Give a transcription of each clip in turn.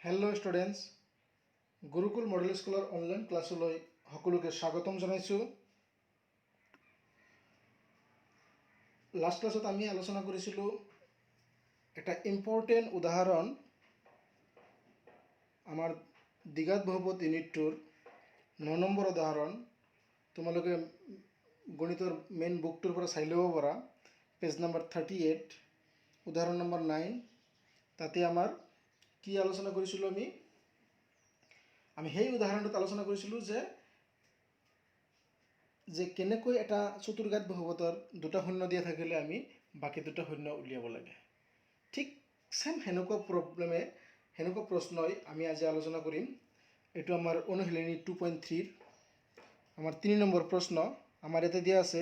Hello' students, gurukul model স্কুলৰ online ক্লাছলৈ সকলোকে স্বাগতম জনাইছোঁ। লাষ্ট ক্লাছত আমি আলোচনা কৰিছিলোঁ এটা ইম্পৰ্টেণ্ট উদাহৰণ, আমাৰ দ্বিঘাত বহুপদ ইউনিটটোৰ 9 নম্বৰ উদাহৰণ। তোমালোকে গণিতৰ মেইন বুকটোৰ পৰা চাই ল'ব পাৰা, পেজ নম্বৰ 38, উদাহৰণ নম্বৰ 9। তাতে আমাৰ কি আলোচনা কৰিছিলোঁ আমি সেই উদাহৰণটোত আলোচনা কৰিছিলোঁ যে কেনেকৈ এটা চতুৰ্ঘাত বহুপদৰ দুটা শূন্য দিয়া থাকিলে আমি বাকী দুটা শূন্য উলিয়াব লাগে। ঠিক সেম সেনেকুৱা প্ৰশ্নই আমি আজি আলোচনা কৰিম। এইটো আমাৰ অনুশীলনী 2.3 আমাৰ 3 নম্বৰ প্ৰশ্ন। আমাৰ ইয়াতে দিয়া আছে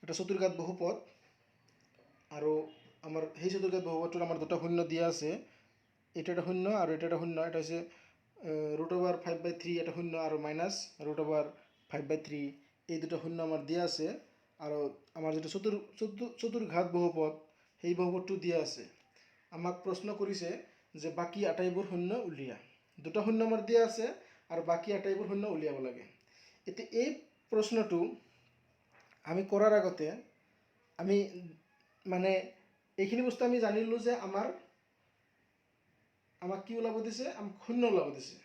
এটা চতুৰ্ঘাত বহুপদ আৰু আমাৰ সেই চতুৰ্ঘাত বহুপদটোৰ আমাৰ দুটা শূন্য দিয়া আছে। এটা এটা শূন্য আৰু এটা এটা শূন্য। এটা হৈছে √5/3 এটা শূন্য আৰু মাইনাছ √5/3 এই দুটা শূন্য আমাৰ দিয়া আছে। আৰু আমাৰ যিটো চতুৰ্ঘাত বহুপদ সেই বহুপদটো দিয়া আছে। আমাক প্ৰশ্ন কৰিছে যে বাকী আটাইবোৰ শূন্য উলিয়া। দুটা শূন্য আমাৰ দিয়া আছে আৰু বাকী আটাইবোৰ শূন্য উলিয়াব লাগে। এতিয়া এই প্ৰশ্নটো আমি কৰাৰ আগতে আমি এইখিনি বস্তু আমি জানিলোঁ যে আমাক কি ওলাব দিছে, আমাক শূন্য ওলাব দিছে।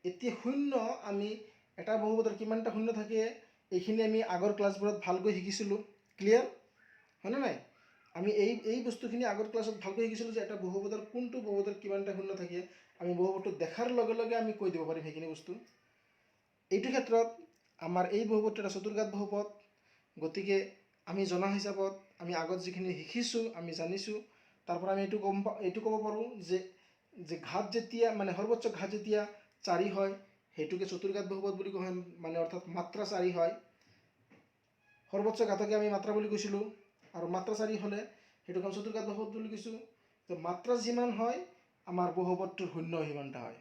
এতিয়া শূন্য আমি এটা বহুপদৰ কিমানটা শূন্য থাকে এইখিনি আমি আগৰ ক্লাছবোৰত ভালকৈ শিকিছিলোঁ। ক্লিয়াৰ হয়নে নাই? আমি এই বস্তুখিনি আগৰ ক্লাছত ভালকৈ শিকিছিলোঁ যে এটা বহুপদৰ কোনটো বহুপদৰ কিমানটা শূন্য থাকে আমি বহুপদটো দেখাৰ লগে লগে আমি কৈ দিব পাৰিম সেইখিনি বস্তু। এইটো ক্ষেত্ৰত আমাৰ এই বহুপদটো এটা চতুৰ্ঘাত বহুপদ, গতিকে আমি জনা হিচাপত আমি আগত যিখিনি শিকিছোঁ আমি জানিছোঁ তাৰ পৰা আমি এইটো ক'ব পাৰোঁ যে ঘাত যেতিয়া সৰ্বোচ্চ ঘাত যেতিয়া 4 হয় সেইটোকে চতুৰ্ঘাত বহুপদ বুলি কোৱা হয়, অৰ্থাৎ মাত্ৰা 4 হয়। সৰ্বোচ্চ ঘাতকে আমি মাত্ৰা বুলি কৈছিলোঁ আৰু মাত্ৰা 4 হ'লে সেইটোক আমি চতুৰ্ঘাত বহুপদ বুলি কৈছোঁ। তো মাত্ৰা যিমান হয় আমাৰ বহুপদটোৰ শূন্য সিমানটা হয়।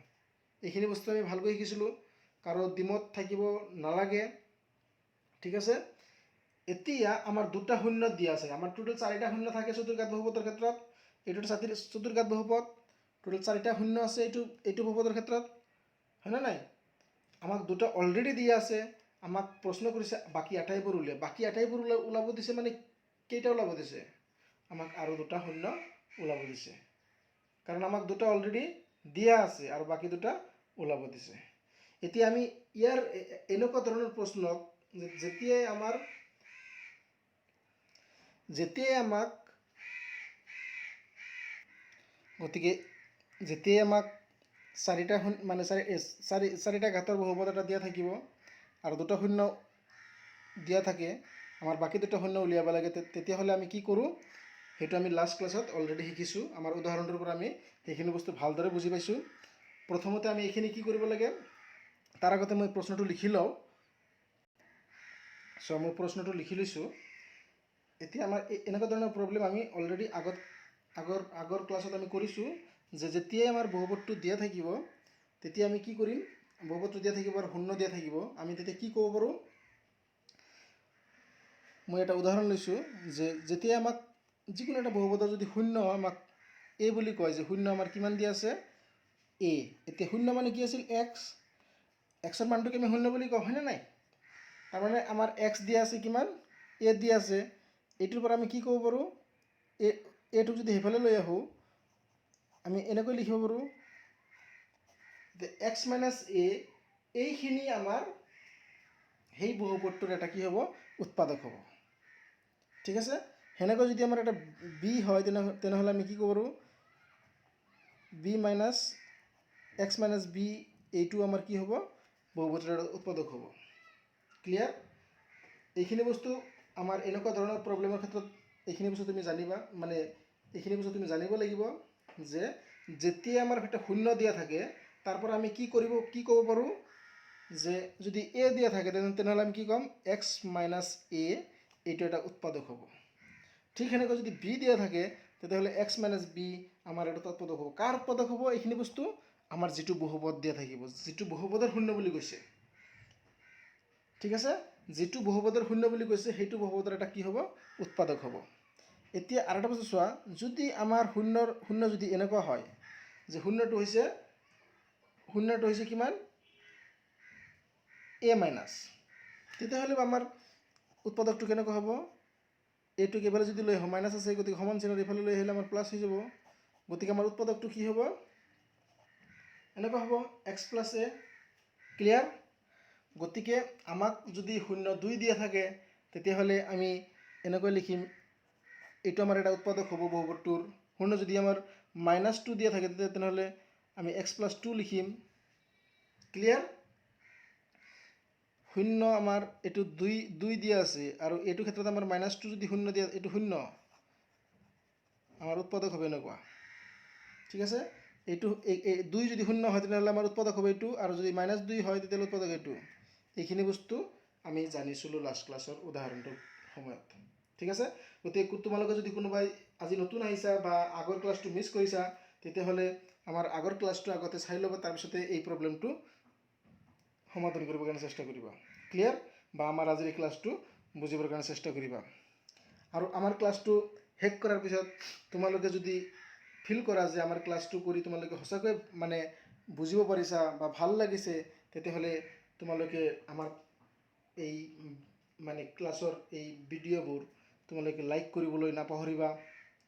এইখিনি বস্তু আমি ভালকৈ শিকিছিলোঁ, কাৰো দ্বিমত থাকিব নালাগে। ঠিক আছে। এতিয়া আমাৰ দুটা শূন্য দিয়া আছে। আমাৰ টোটেল 4টা শূন্য থাকে চতুৰ্ঘাত বহুপদৰ ক্ষেত্ৰত। এইটো চতুৰ্ঘাত বহুপদ, টোটেল 4টা শূন্য আছে এইটো বহুপদৰ ক্ষেত্ৰত, হয়নে নাই? আমাক দুটা অলৰেডি দিয়া আছে। আমাক প্ৰশ্ন কৰিছে বাকী আটাইবোৰ উলিয়াই। বাকী আটাইবোৰ ওলাব দিছে কেইটা ওলাব দিছে? আমাক আৰু দুটা শূন্য ওলাব দিছে, কাৰণ আমাক দুটা অলৰেডি দিয়া আছে আৰু বাকী দুটা ওলাব দিছে। এতিয়া আমি ইয়াৰ এনেকুৱা ধৰণৰ প্ৰশ্নক যেতিয়াই আমাক চাৰিটা ঘাতৰ বহুপদ এটা দিয়া থাকিব আৰু দুটা শূন্য দিয়া থাকে, আমাৰ বাকী দুটা শূন্য উলিয়াব লাগে। তেতিয়াহ'লে আমি কি কৰোঁ সেইটো আমি লাষ্ট ক্লাছত অলৰেডি শিকিছোঁ। আমাৰ উদাহৰণটোৰ পৰা আমি সেইখিনি বস্তু ভালদৰে বুজি পাইছোঁ। প্ৰথমতে আমি এইখিনি কি কৰিব লাগে, তাৰ আগতে মই প্ৰশ্নটো লিখি লওঁ। মই প্ৰশ্নটো লিখি লৈছোঁ। এতিয়া আমাৰ এনেকুৱা ধৰণৰ প্ৰব্লেম আমি অলৰেডি আগৰ ক্লাছত আমি কৰিছোঁ যে যেতিয়াই আমাৰ বহুপদটো দিয়া থাকিব তেতিয়া আমি কি কৰিম, বহুপদটো দিয়া থাকিব আৰু শূন্য দিয়া থাকিব, আমি তেতিয়া কি ক'ব পাৰোঁ। মই এটা উদাহৰণ লৈছোঁ যে যেতিয়া আমাক যিকোনো এটা বহুপদৰ যদি শূন্য আমাক এ বুলি কয়, যে শূন্য আমাৰ কিমান দিয়া আছে এ। এতিয়া শূন্য মানে কি আছিল এক্সৰ মানটোকে আমি শূন্য বুলি কওঁ, হয়নে নাই? তাৰমানে আমাৰ এক্স দিয়া আছে কিমান, এ দিয়া আছে। এইটোৰ পৰা আমি কি ক'ব পাৰোঁ, এটোক যদি সেইফালে লৈ আহোঁ আমি এনেকৈ লিখিব পাৰোঁ যে এক্স মাইনাছ এ এইখিনি আমাৰ সেই বহুপদটোৰ এটা কি হ'ব, উৎপাদক হ'ব। ঠিক আছে। সেনেকৈ যদি আমাৰ এটা বি হয় তেনেহ'লে আমি কি ক'ব পাৰোঁ, B minus X minus B এইটো আমাৰ কি হ'ব, বহুপদটোৰ এটা উৎপাদক হ'ব। ক্লিয়াৰ? এইখিনি বস্তু আমাৰ এনেকুৱা ধৰণৰ প্ৰব্লেমৰ ক্ষেত্ৰত এইখিনি বস্তু তুমি জানিবা, এইখিনি বস্তু তুমি জানিব লাগিব যে যেতিয়া আমাৰ এটা শূন্য দিয়া থাকে তাৰ পৰা আমি কি ক'ব পাৰোঁ, যে যদি এ দিয়া থাকে তেনেহ'লে আমি কি ক'ম, এক্স মাইনাছ এ এইটো এটা উৎপাদক হ'ব। ঠিক সেনেকৈ যদি বি দিয়া থাকে তেতিয়াহ'লে এক্স মাইনাছ বি আমাৰ এটা উৎপাদক হ'ব। কাৰ উৎপাদক হ'ব? এইখিনি বস্তু আমাৰ যিটো বহুপদ দিয়া থাকিব, যিটো বহুপদৰ শূন্য বুলি কৈছে। ঠিক আছে। যিটো বহুপদৰ শূন্য বুলি কৈছে সেইটো বহুপদৰ এটা কি হ'ব, উৎপাদক হ'ব। এতিয়া আৰু এটা বস্তু চোৱা, যদি আমাৰ শূন্য যদি এনেকুৱা হয় যে শূন্যটো হৈছে শূন্যটো হৈছে কিমান এ মাইনাছ তেতিয়াহ'লে আমাৰ উৎপাদকটো কেনেকুৱা হ'ব এইটোক এইফালে যদি লৈ আহোঁ মাইনাছ আছে গতিকে সমান চিহ্নৰ এইফালে লৈ আহিলে আমাৰ প্লাছ হৈ যাব গতিকে আমাৰ উৎপাদকটো কি হ'ব এনেকুৱা হ'ব এক্স প্লাছ এ ক্লিয়াৰ গতিকে আমাক যদি 0 2 দিয়া থাকে তেতিয়াহ'লে আমি এনেকৈ লিখিম এইটো আমাৰ এটা উৎপাদক হ'ব বহুপদটোৰ 0 যদি আমাৰ -2 দিয়া থাকে তেনেহ'লে আমি x + 2 লিখিম ক্লিয়াৰ 0 আমাৰ এইটো 2 দিয়া আছে আৰু এইটো ক্ষেত্ৰত আমাৰ -2 যদি 0 দিয়া এইটো 0 আমাৰ উৎপাদক হবে এনেকুৱা ঠিক আছে এইটো 2 যদি 0 হয় তেনেহ'লে আমাৰ উৎপাদক হবে এইটো আৰু যদি -2 হয় তেতিয়াহ'লে উৎপাদক এইটো এইখিনি বস্তু আমি জানিছিলোঁ লাষ্ট ক্লাছৰ উদাহৰণটোৰ সময়ত ঠিক আছে গতিকে তোমালোকে যদি কোনোবাই আজি নতুন আহিছা বা আগৰ ক্লাছটো মিছ কৰিছা তেতিয়াহ'লে আমাৰ আগৰ ক্লাছটো আগতে চাই ল'বা তাৰপিছতে এই প্ৰব্লেমটো সমাধান কৰিবৰ কাৰণে চেষ্টা কৰিবা ক্লিয়াৰ বা আমাৰ আজিৰ ক্লাছটো বুজিবৰ কাৰণে চেষ্টা কৰিবা আৰু আমাৰ ক্লাছটো শেষ কৰাৰ পিছত তোমালোকে যদি ফিল কৰা যে আমাৰ ক্লাছটো কৰি তোমালোকে সঁচাকৈ মানে বুজিব পাৰিছা বা ভাল লাগিছে তেতিয়াহ'লে তোমালোকে আমাৰ এই মানে ক্লাছৰ এই ভিডিঅ'বোৰ তোমালোকে লাইক কৰিবলৈ নাপাহৰিবা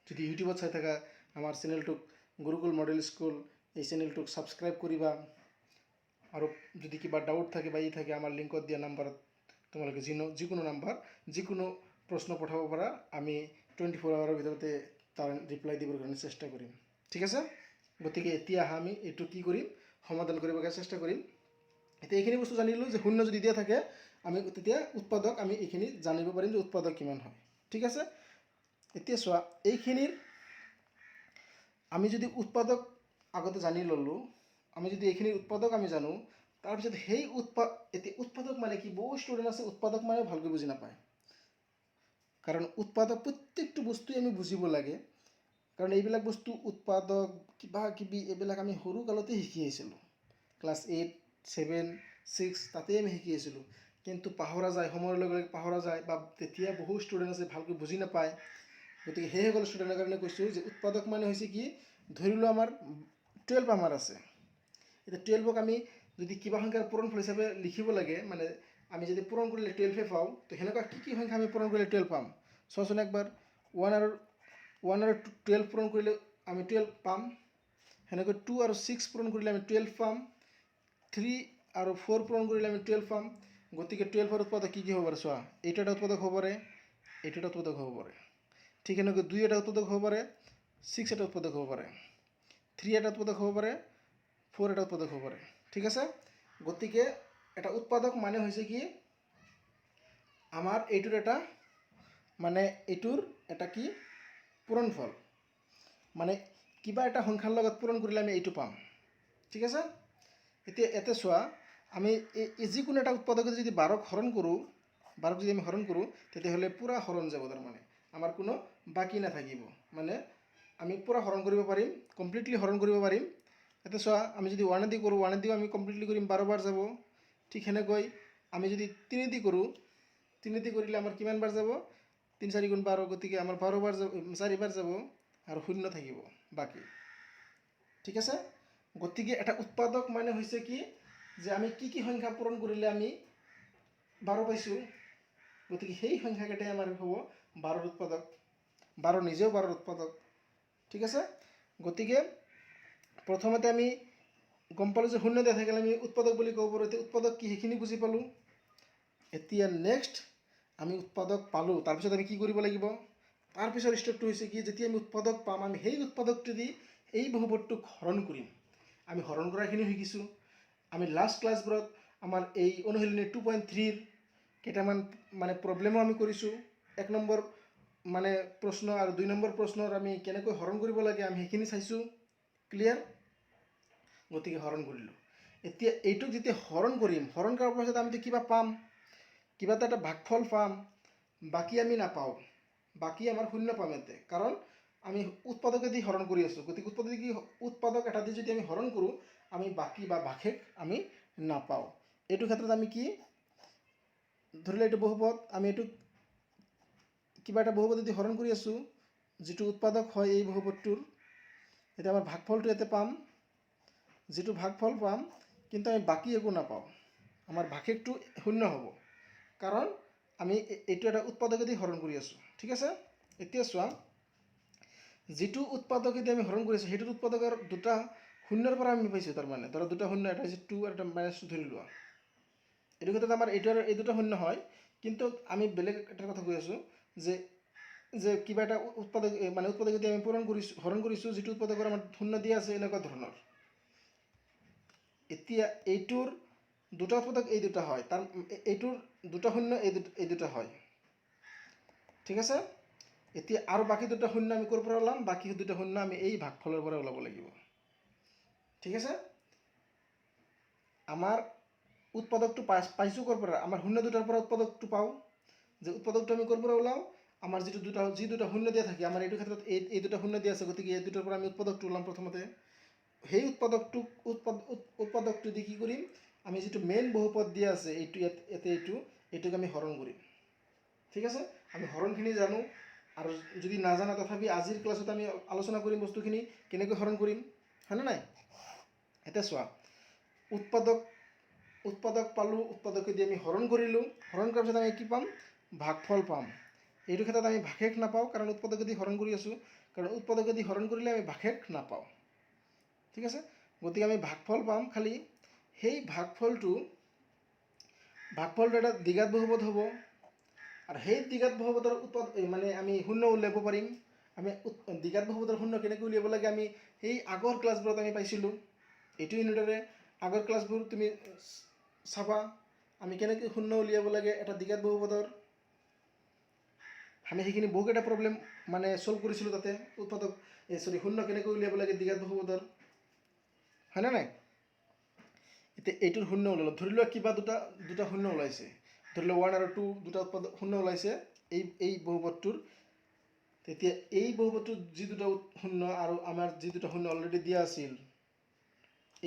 যদি ইউটিউবত চাই থাকা আমাৰ চেনেলটোক গুৰুকুল মডেল স্কুল এই চেনেলটোক ছাবস্ক্ৰাইব কৰিবা আৰু যদি কিবা ডাউট থাকে বা ই থাকে আমাৰ লিংকত দিয়া নাম্বাৰত তোমালোকে যিকোনো নাম্বাৰ যিকোনো প্ৰশ্ন পঠাব পাৰা আমি 24 আৱাৰৰ ভিতৰতে তাৰ ৰিপ্লাই দিবৰ কাৰণে চেষ্টা কৰিম ঠিক আছে গতিকে এতিয়া আমি এইটো কি কৰিম সমাধান কৰিবৰ কাৰণে চেষ্টা কৰিম এতিয়া এইখিনি বস্তু জানিলোঁ যে 0 যদি দিয়া থাকে আমি তেতিয়া উৎপাদক আমি এইখিনি জানিব পাৰিম যে উৎপাদক কিমান হয় ঠিক আছে এতিয়া চোৱা এইখিনিৰ আমি যদি উৎপাদক আগতে জানি ল'লোঁ আমি যদি এইখিনিৰ উৎপাদক আমি জানো তাৰপিছত সেই উৎপাদক মানে কি বহু ষ্টুডেণ্ট আছে উৎপাদক মানে ভালকৈ বুজি নাপায় কাৰণ উৎপাদক প্ৰত্যেকটো বস্তুৱে আমি বুজিব লাগে কাৰণ এইবিলাক বস্তু উৎপাদক কিবা কিবি এইবিলাক আমি সৰু কালতে শিকি আহিছিলোঁ ক্লাছ 8 7 6 তাতে আমি শিকি আহিছিলোঁ কিন্তু পাহৰা যায় সময়ৰ লগে লগে পাহৰা যায় বা তেতিয়া বহু ষ্টুডেণ্ট আছে ভালকৈ বুজি নাপায় গতিকে সেইসকল ষ্টুডেণ্টৰ কাৰণে কৈছোঁ যে উৎপাদক মানে হৈছে কি ধৰি লোৱা আমাৰ 12 আমাৰ আছে এতিয়া 12ক আমি যদি কিবা সংখ্যাৰ পূৰণফল হিচাপে লিখিব লাগে মানে আমি যদি পূৰণ কৰিলে 12 পাওঁ তো সেনেকুৱা কি সংখ্যা আমি পূৰণ কৰিলে 12 পাম চোৱাচোন একবাৰ 1 আৰু 12 পূৰণ কৰিলে আমি 12 পাম সেনেকৈ 2 আৰু 6 পূৰণ কৰিলে আমি 12 পাম 3 আৰু 4 পূৰণ কৰিলে আমি 12 পাম গতিকে 12ৰ উৎপাদক কি হ'ব পাৰে চোৱা এইটো এটা উৎপাদক হ'ব পাৰে এইটো এটা উৎপাদক হ'ব পাৰে ঠিক সেনেকৈ 2 এটা উৎপাদক হ'ব পাৰে 6 এটা উৎপাদক হ'ব পাৰে 3 এটা উৎপাদক হ'ব পাৰে 4 এটা উৎপাদক হ'ব পাৰে ঠিক আছে গতিকে এটা উৎপাদক মানে হৈছে কি আমাৰ এইটোৰ এটা মানে এইটোৰ এটা কি পূৰণফল মানে কিবা এটা সংখ্যাৰ লগত পূৰণ কৰিলে আমি এইটো পাম ঠিক আছে এতিয়া এতে চোৱা আমি যিকোনো এটা উৎপাদকে যদি 12ক হৰণ কৰোঁ 12ক যদি আমি হৰণ কৰোঁ তেতিয়াহ'লে পূৰা হৰণ যাব তাৰমানে আমাৰ কোনো বাকী নাথাকিব মানে আমি পূৰা হৰণ কৰিব পাৰিম কমপ্লিটলি হৰণ কৰিব পাৰিম এতে চোৱা আমি যদি 1 দি কৰোঁ 1 দিও আমি কমপ্লিটলি কৰিম 12 বাৰ যাব ঠিক সেনেকৈ আমি যদি 3 দি কৰোঁ 3 দি কৰিলে আমাৰ কিমান বাৰ যাব 3 4 গুণ 12 গতিকে আমাৰ 12 বাৰ যাব 4 বাৰ যাব আৰু 0 থাকিব বাকী ঠিক আছে গতিকে এটা উৎপাদক মানে হৈছে কি যে আমি কি সংখ্যা পূৰণ কৰিলে আমি 12 পাইছোঁ গতিকে সেই সংখ্যাকেইটাই আমাৰ হ'ব 12ৰ উৎপাদক 12 নিজেও 12ৰ উৎপাদক ঠিক আছে গতিকে প্ৰথমতে আমি গম পালোঁ যে 0 দিয়া থাকিলে আমি উৎপাদক বুলি ক'ব পাৰোঁ এতিয়া উৎপাদক কি সেইখিনি বুজি পালোঁ এতিয়া নেক্সট আমি উৎপাদক পালোঁ তাৰপিছত আমি কি কৰিব লাগিব তাৰপিছৰ ষ্টেপটো হৈছে কি যেতিয়া আমি উৎপাদক পাম আমি সেই উৎপাদকটো দি এই বহুপদটোক হৰণ কৰিম আমি হৰণ কৰাখিনি শিকিছোঁ আমি লাষ্ট ক্লাছবোৰত আমাৰ এই অনুশীলনী 2.3ৰ কেইটামান মানে প্ৰব্লেমো আমি কৰিছোঁ 1 নম্বৰ মানে প্ৰশ্ন আৰু 2 নম্বৰ প্ৰশ্নৰ আমি কেনেকৈ হৰণ কৰিব লাগে আমি সেইখিনি চাইছোঁ ক্লিয়াৰ গতিকে হৰণ কৰিলোঁ এতিয়া এইটোক যেতিয়া হৰণ কৰিম হৰণ কৰাৰ পাছত আমি কিবা পাম কিবা এটা ভাগফল পাম বাকী আমি নাপাওঁ বাকী আমাৰ 0 পাম ইয়াতে কাৰণ আমি উৎপাদকেদি হৰণ কৰি আছোঁ গতিকে উৎপাদক এটা দি যদি আমি হৰণ কৰোঁ আমি বাকী বা ভাগশেষ আমি নাপাওঁ এইটো ক্ষেত্ৰত আমি কি ধৰিলে এইটো বহুপদ আমি এইটো কিবা এটা বহুপদেদি হৰণ কৰি আছোঁ যিটো উৎপাদক হয় এই বহুপদটোৰ এতিয়া আমাৰ ভাগফলটো ইয়াতে পাম যিটো ভাগফল পাম কিন্তু আমি বাকী একো নাপাওঁ, আমাৰ ভাগশেষটো শূন্য হ'ব, কাৰণ আমি এইটো এটা উৎপাদকেদি হৰণ কৰি আছোঁ। ঠিক আছে, এতিয়া চোৱা, যিটো উৎপাদকেদি আমি হৰণ কৰি আছোঁ সেইটোত উৎপাদকৰ দুটা শূন্যৰ পৰা আমি পাইছোঁ, তাৰমানে ধৰা দুটা শূন্য, এটা হৈছে 2 আৰু এটা -2 ধৰি লোৱা। এইটো ক্ষেত্ৰত আমাৰ এইটো আৰু এই দুটা শূন্য হয়, কিন্তু আমি বেলেগ এটা কথা কৈ আছোঁ যে যে কিবা এটা উৎপাদক মানে উৎপাদকেদি আমি হৰণ কৰিছোঁ যিটো উৎপাদকৰ আমাৰ শূন্য দিয়া আছে, এনেকুৱা ধৰণৰ। এতিয়া এইটোৰ দুটা উৎপাদক এই দুটা হয়, তাৰ এইটোৰ দুটা শূন্য এই দুটা হয়। ঠিক আছে, এতিয়া আৰু বাকী দুটা শূন্য আমি ক'ৰ পৰা ওলাম? বাকী দুটা শূন্য আমি এই ভাগফলৰ পৰা ওলাব লাগিব। ঠিক আছে, আমাৰ উৎপাদকটো পাইছোঁ ক'ৰ পৰা? আমাৰ শূন্য দুটাৰ পৰা উৎপাদকটো পাওঁ, যে উৎপাদকটো আমি ক'ৰ পৰা ওলাওঁ? আমাৰ যি দুটা শূন্য দিয়া থাকে, আমাৰ এইটো ক্ষেত্ৰত এই দুটা শূন্য দিয়া আছে, গতিকে এই দুটাৰ পৰা আমি উৎপাদকটো ওলাম প্ৰথমতে। সেই উৎপাদকটো দি কি কৰিম? আমি যিটো মেইন বহুপদ দিয়া আছে এইটোক আমি হৰণ কৰিম। ঠিক আছে, আমি হৰণখিনি জানো, আৰু যদি নাজানা তথাপি আজিৰ ক্লাছত আমি আলোচনা কৰিম বস্তুখিনি কেনেকৈ হৰণ কৰিম, হয়নে নাই? এতিয়া চোৱা, উৎপাদক পালোঁ, উৎপাদকেদি আমি হৰণ কৰিলোঁ, হৰণ কৰাৰ পিছত আমি কি পাম? ভাগফল পাম। এইটো ক্ষেত্ৰত আমি ভাগশেষ নাপাওঁ, কাৰণ উৎপাদকেদি হৰণ কৰি আছোঁ, কাৰণ উৎপাদকেদি হৰণ কৰিলে আমি ভাগশেষ নাপাওঁ। ঠিক আছে, গতিকে আমি ভাগফল পাম, খালি সেই ভাগফলটো এটা দ্বিঘাত বহুপদ হ'ব, আৰু সেই দ্বিঘাত বহুপদৰ মানে আমি শূন্য উলিয়াব পাৰিম। আমি দ্বিঘাত বহুপদৰ শূন্য কেনেকৈ উলিয়াব লাগে আমি সেই আগৰ ক্লাছবোৰত আমি পাইছিলোঁ। এইটো ইউনিটৰে আগৰ ক্লাছবোৰ তুমি চাবা, আমি কেনেকৈ শূন্য উলিয়াব লাগে এটা দ্বিঘাত বহুপদৰ। আমি সেইখিনি বহুকেইটা প্ৰব্লেম মানে ছল্ভ কৰিছিলোঁ তাতে, শূন্য কেনেকৈ উলিয়াব লাগে দ্বিঘাত বহুপদৰ, হয়নে নাই? এতিয়া এইটোৰ শূন্য ওলালোঁ, ধৰি লোৱা কিবা দুটা শূন্য ওলাইছে, ধৰি লোৱা 1 আৰু 2 দুটা শূন্য ওলাইছে এই বহুপদটোৰ। তেতিয়া এই বহুপদটোৰ যি দুটা শূন্য আৰু আমাৰ যি দুটা শূন্য অলৰেডি দিয়া আছিল,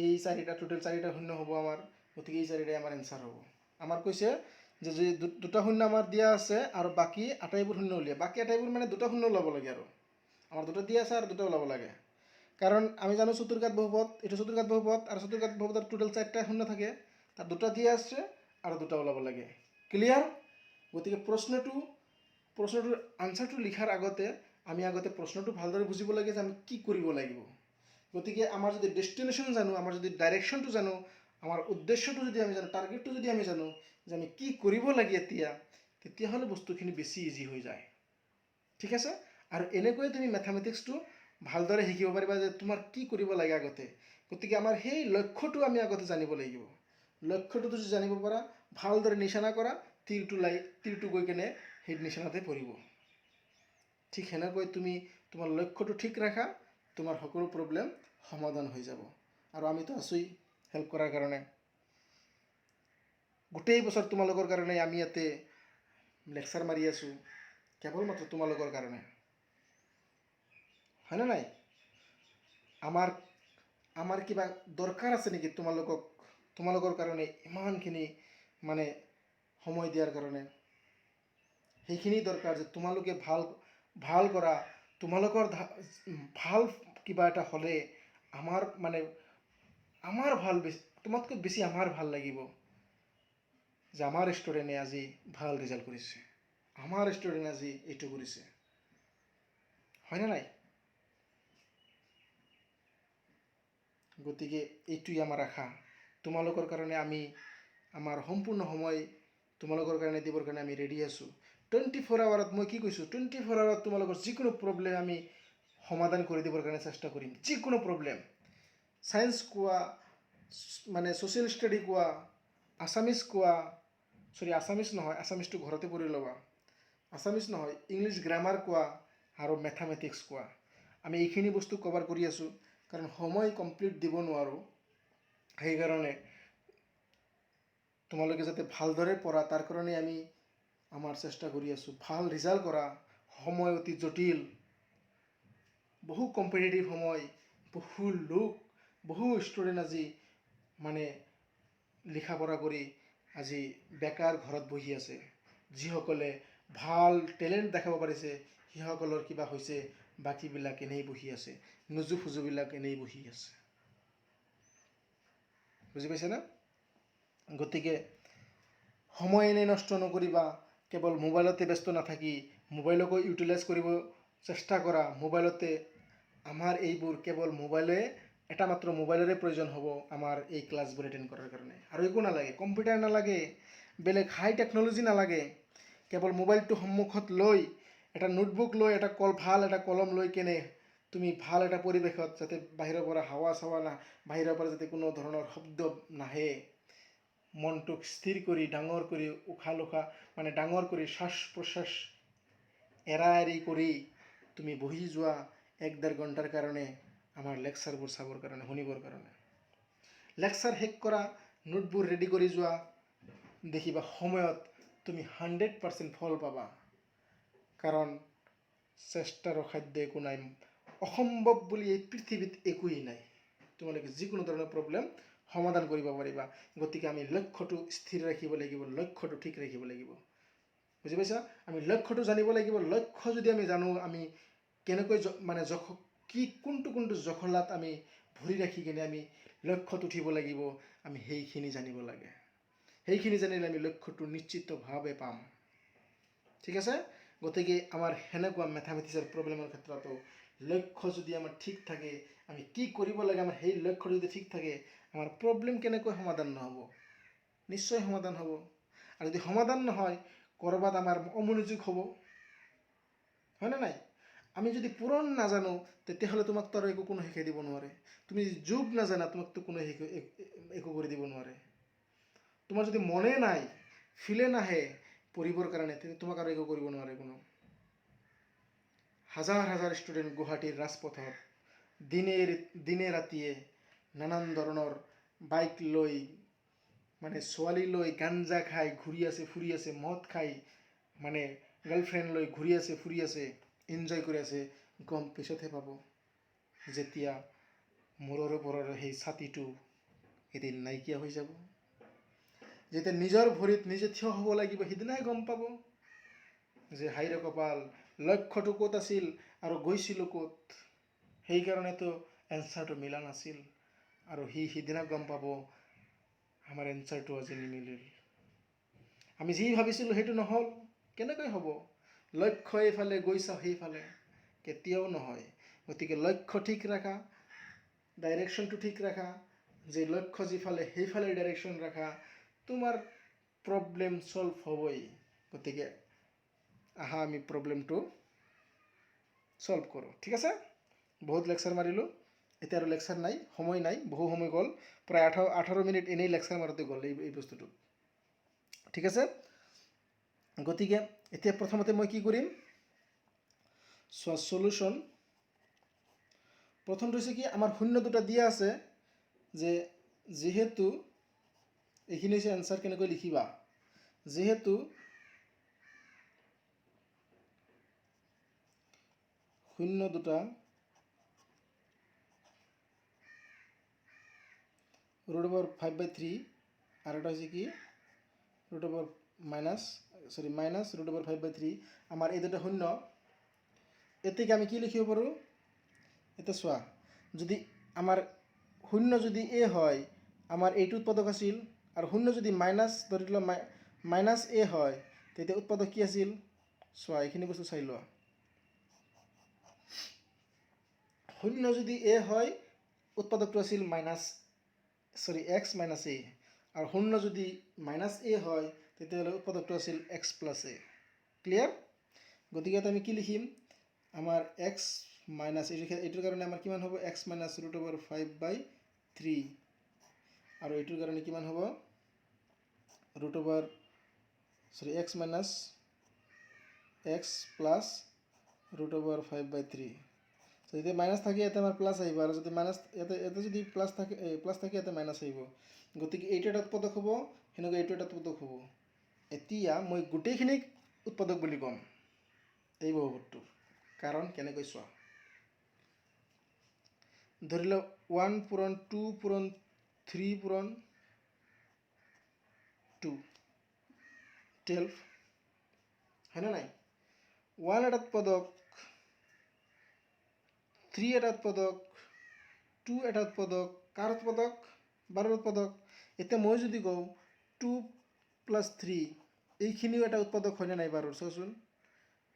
এই চাৰিটা, টোটেল 4টা শূন্য হ'ব আমাৰ, গতিকে এই 4টাই আমাৰ এনচাৰ হ'ব। আমাৰ কৈছে যে দুটা শূন্য আমাৰ দিয়া আছে আৰু বাকী আটাইবোৰ শূন্য উলিয়াই, বাকী আটাইবোৰ মানে দুটা শূন্য ওলাব লাগে, আৰু আমাৰ দুটা দিয়া আছে আৰু দুটা ওলাব লাগে, কাৰণ আমি জানো চতুৰ্ঘাত বহুপদ, এইটো চতুৰ্ঘাত বহুপদ, আৰু চতুৰ্ঘাত বহুপদৰ টোটেল 4টা শূন্য থাকে, তাত দুটা দিয়া আছে আৰু দুটা ওলাব লাগে। ক্লিয়াৰ? গতিকে প্ৰশ্নটোৰ আনচাৰটো লিখাৰ আগতে আমি প্ৰশ্নটো ভালদৰে বুজিব লাগে যে আমি কি কৰিব লাগিব। গতিকে আমাৰ যদি ডেষ্টিনেশ্যন জানো, আমাৰ যদি ডাইৰেকশ্যনটো জানো, আমাৰ উদ্দেশ্যটো যদি আমি জানো, টাৰ্গেটটো যদি আমি জানো যে আমি কি কৰিব লাগে এতিয়া, তেতিয়াহ'লে বস্তুখিনি বেছি ইজি হৈ যায়। ঠিক আছে, আৰু এনেকৈয়ে তুমি মেথামেটিক্সটো ভালদৰে শিকিব পাৰিবা যে তোমাৰ কি কৰিব লাগে আগতে। গতিকে আমাৰ সেই লক্ষ্যটো আমি আগতে জানিব লাগিব। লক্ষ্যটো যদি জানিব পাৰা, ভালদৰে নিচানা কৰা, তীৰটো গৈ কেনে সেই নিচানাতে পৰিব। ঠিক সেনেকৈ তুমি তোমাৰ লক্ষ্যটো ঠিক ৰাখা, তোমাৰ সকলো প্ৰব্লেম সমাধান হৈ যাব। আৰু আমিতো আছোঁই হেল্প কৰাৰ কাৰণে। গোটেই বছৰ তোমালোকৰ কাৰণে আমি ইয়াতে লেকচাৰ মাৰি আছোঁ, কেৱল মাত্ৰ তোমালোকৰ কাৰণে, হয়নে নাই? আমাৰ কিবা দৰকাৰ আছে নেকি তোমালোকৰ কাৰণে ইমানখিনি মানে সময় দিয়াৰ কাৰণে? সেইখিনি দৰকাৰ যে তোমালোকে ভাল কৰা, তোমালোকৰ ভাল কিবা এটা হ'লে আমাৰ ভাল তোমাতকৈ বেছি আমাৰ ভাল লাগিব যে আমাৰ ষ্টুডেণ্টে আজি ভাল ৰিজাল্ট কৰিছে, আমাৰ ষ্টুডেণ্টে আজি এইটো কৰিছে, হয়নে নাই? গতিকে এইটোৱেই আমাৰ আশা। তোমালোকৰ কাৰণে আমি আমাৰ সম্পূৰ্ণ সময় তোমালোকৰ কাৰণে দিবৰ কাৰণে আমি ৰেডি আছোঁ। 24 আৱাৰত মই কি কৈছোঁ, 24 আৱাৰত তোমালোকৰ যিকোনো প্ৰব্লেম আমি সমাধান কৰি দিবৰ কাৰণে চেষ্টা কৰিম। যিকোনো প্ৰব্লেম, ছায়েন্স কোৱা, মানে ছ'চিয়েল ষ্টাডি কোৱা, আছামিজ কোৱা, আছামিজ নহয়, আছামিজটো ঘৰতে পঢ়ি ল'বা, আছামিজ নহয়, ইংলিছ গ্ৰামাৰ কোৱা, আৰু মেথামেটিক্স কোৱা, আমি এইখিনি বস্তু কভাৰ কৰি আছোঁ। কাৰণ সময় কমপ্লিট দিব নোৱাৰোঁ, সেইকাৰণে তোমালোকে যাতে ভালদৰে পঢ়া তাৰ কাৰণে আমি আমাৰ চেষ্টা কৰি আছোঁ। ভাল ৰিজাল্ট কৰা, সময় অতি জটিল, বহু কম্পিটিটিভ সময়, বহু ষ্টুডেণ্ট আজি মানে লিখা পঢ়া কৰি আজি বেকাৰ ঘৰত বহি আছে। যিসকলে ভাল টেলেণ্ট দেখাব পাৰিছে সেইসকলৰ কিবা হৈছে, বাকীবিলাক এনেই বহি আছে, নুজু ফুজুবিলাক এনেই বহি আছে। বুজি পাইছেনে? গতিকে সময় এনেই নষ্ট নকৰিবা, কেৱল মোবাইলতে ব্যস্ত নাথাকি মোবাইলকো ইউটিলাইজ কৰিব চেষ্টা কৰা। মোবাইলতে আমাৰ এইবোৰ কেৱল এটা মাত্ৰ মোবাইলৰে প্ৰয়োজন হ'ব আমাৰ এই ক্লাছবোৰ এটেণ্ড কৰাৰ কাৰণে, আৰু একো নালাগে। কম্পিউটাৰ নালাগে, বেলেগ হাই টেকন'লজি নালাগে। কেৱল মোবাইলটো সন্মুখত লৈ এটা নোটবুক লৈ ভাল এটা কলম লৈ কেনে তুমি ভাল এটা পৰিৱেশত, যাতে বাহিৰৰ পৰা হাৱা চাৱা বাহিৰৰ পৰা যাতে কোনো ধৰণৰ শব্দ নাহে, মনটোক স্থিৰ কৰি ডাঙৰ কৰি ডাঙৰ কৰি শ্বাস প্ৰশ্বাস এৰা এৰি কৰি তুমি বহি যোৱা 1-1.5 ঘণ্টাৰ কাৰণে আমাৰ লেকচাৰবোৰ চাবৰ কাৰণে, শুনিবৰ কাৰণে। লেকচাৰ শেষ কৰা, নোটবোৰ ৰেডি কৰি যোৱা, দেখিবা সময়ত তুমি 100% ফল পাবা। কাৰণ চেষ্টাৰ অসাধ্য একো নাই, অসম্ভৱ বুলি এই পৃথিৱীত একোৱেই নাই। তোমালোকে যিকোনো ধৰণৰ প্ৰব্লেম সমাধান কৰিব পাৰিবা। গতিকে আমি লক্ষ্যটো স্থিৰ ৰাখিব লাগিব, লক্ষ্যটো ঠিক ৰাখিব লাগিব। বুজি পাইছা? আমি লক্ষ্যটো জানিব লাগিব। লক্ষ্য যদি আমি জানো, আমি কেনেকৈ কোনটো জখলাত আমি ভৰি ৰাখি কিনে আমি লক্ষ্যত উঠিব লাগিব, আমি সেইখিনি জানিব লাগে। সেইখিনি জানিলে আমি লক্ষ্যটো নিশ্চিতভাৱে পাম। ঠিক আছে? গতিকে আমাৰ সেনেকুৱা মেথামেটিক্সৰ প্ৰব্লেমৰ ক্ষেত্ৰতো লক্ষ্য যদি আমাৰ ঠিক থাকে, আমি কি কৰিব লাগে, আমাৰ সেই লক্ষ্য যদি ঠিক থাকে, আমাৰ প্ৰব্লেম কেনেকৈ সমাধান নহ'ব? নিশ্চয় সমাধান হ'ব। আৰু যদি সমাধান নহয়, ক'ৰবাত আমাৰ অমনোযোগ হ'ব, হয়নে নাই? আমি যদি পূৰণ নাজানো, তেতিয়াহ'লে তোমাক তো আৰু একো কোনো শিকাই দিব নোৱাৰে। তুমি যদি যোগ নাজানা, তোমাকতো কোনো একো কৰি দিব নোৱাৰে। তোমাৰ যদি মনে নাই, ফিলে নাহে পঢ়িবৰ কাৰণে, তেতিয়া তোমাক আৰু একো কৰিব নোৱাৰে কোনো। হাজাৰ ষ্টুডেণ্ট গুৱাহাটীৰ ৰাজপথত দিনে ৰাতিয়ে নানান ধৰণৰ বাইক লৈ, ছোৱালী লৈ গাঞ্জা খাই ঘূৰি আছে, ফুৰি আছে, মদ খাই গাৰ্লফ্ৰেণ্ড লৈ ঘূৰি আছে, ফুৰি আছে, এনজয় কৰি আছে। গম পিছতহে পাব, যেতিয়া মূৰৰ ওপৰৰ সেই ছাতিটো এদিন নাইকিয়া হৈ যাব, যেতিয়া নিজৰ ভৰিত নিজে থিয় হ'ব লাগিব, সিদিনাহে গম পাব যে হাইৰে কপাল, লক্ষ্যটো ক'ত আছিল আৰু গৈছিলোঁ ক'ত। সেইকাৰণেতো এনচাৰটো মিলা নাছিল, আৰু সিদিনা গম পাব আমাৰ এনচাৰটো আজি নিমিলিল। আমি যি ভাবিছিলোঁ সেইটো নহ'ল, কেনেকৈ হ'ব? লক্ষ্য এইফালে, গৈছা সেইফালে, কেতিয়াও নহয়। গতিকে লক্ষ্য ঠিক ৰাখা, ডাইৰেকশ্যনটো ঠিক ৰাখা, যে লক্ষ্য যিফালে সেইফালে ডাইৰেকশ্যন ৰাখা, তোমাৰ প্ৰব্লেম ছল্ভ হ'বই। গতিকে আহা আমি প্ৰব্লেমটো ছল্ভ কৰোঁ। ঠিক আছে? বহুত লেকচাৰ মাৰিলোঁ, এতিয়া আৰু লেকচাৰ নাই, সময় নাই, বহু সময় গ'ল, প্ৰায় 18 মিনিট এনেই লেকচাৰ মাৰোঁতে গ'ল এই বস্তুটো। ঠিক আছে? গতিকে এতিয়া প্ৰথমতে মই কি কৰিম, চোৱা সলিউশ্যন। প্ৰথমটো হৈছে কি, আমাৰ শূন্য দুটা দিয়া আছে, যে যিহেতু এইখিনি হৈছে এনচাৰ, কেনেকৈ লিখিবা। যিহেতু শূন্য দুটা √5/3 আৰু এটা হৈছে কি মাইনাছ √5/3, আমাৰ এই দুটা শূন্য। এতেকে আমি কি লিখিব পাৰোঁ? এতিয়া চোৱা, যদি আমাৰ শূন্য যদি এ হয়, আমাৰ এইটো উৎপাদক আছিল, আৰু শূন্য যদি ধৰি লোৱা মাইনাছ এ হয়, তেতিয়া উৎপাদক কি আছিল? চোৱা, এইখিনি বস্তু চাই লোৱা। শূন্য যদি এ হয়, উৎপাদকটো আছিল x মাইনাছ এ, আৰু শূন্য যদি মাইনাছ এ হয়, তেতিয়াহ'লে উৎপাদকটো আছিল x প্লাছ এ। ক্লিয়াৰ? গতিকে আমি কি লিখিম? আমাৰ x মাইনাছ এইটোৰ কাৰণে আমাৰ কিমান হ'ব? x মাইনাছ √5/3, আৰু এইটোৰ কাৰণে কিমান হ'ব? x minus x plus √5/3। যেতিয়া মাইনাছ থাকে, ইয়াতে আমাৰ প্লাছ আহিব, আৰু যদি ইয়াতে যদি প্লাছ থাকে, ইয়াতে মাইনাছ আহিব। গতিকে এইটো এটা উৎপাদক হ'ব, সেনেকৈ এইটো এটা উৎপাদক হ'ব। এতিয়া মই গোটেইখিনিক উৎপাদক বুলি ক'ম এই বহুপদটোৰ। কাৰণ কেনেকৈ চোৱা, ধৰি লওক 1 পূৰণ 2 পূৰণ 3 পূৰণ 2, 12, হয়নে নাই? 1 এটা উৎপাদক, 3 এটা উৎপাদক, 2 এটা উৎপাদক, কাৰ উৎপাদক? 12ৰ উৎপাদক। এতিয়া মই যদি কওঁ 2 + 3 এইখিনিও এটা উৎপাদক হয়নে নাই 12ৰ, চাওচোন,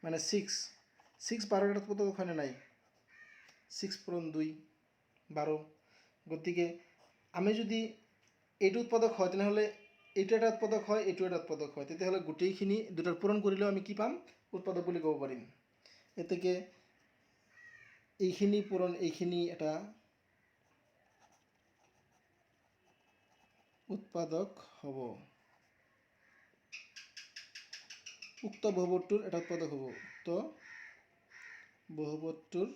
মানে 6 12ৰ এটা উৎপাদক হয়নে নাই, 6 × 2 12। গতিকে আমি যদি এইটো উৎপাদক হয় তেনেহ'লে এইটো এটা উৎপাদক হয়, এইটো এটা উৎপাদক হয়, তেতিয়াহ'লে গোটেইখিনি দুটাৰ পূৰণ কৰিলেও আমি কি পাম, উৎপাদক বুলি ক'ব পাৰিম। এতেকে এইখিনি পূৰণ এইখিনি এটা উৎপাদক হ'ব, উক্ত বহুপদটোৰ এটা উৎপাদক হ'ব। উক্ত বহুপদটোৰ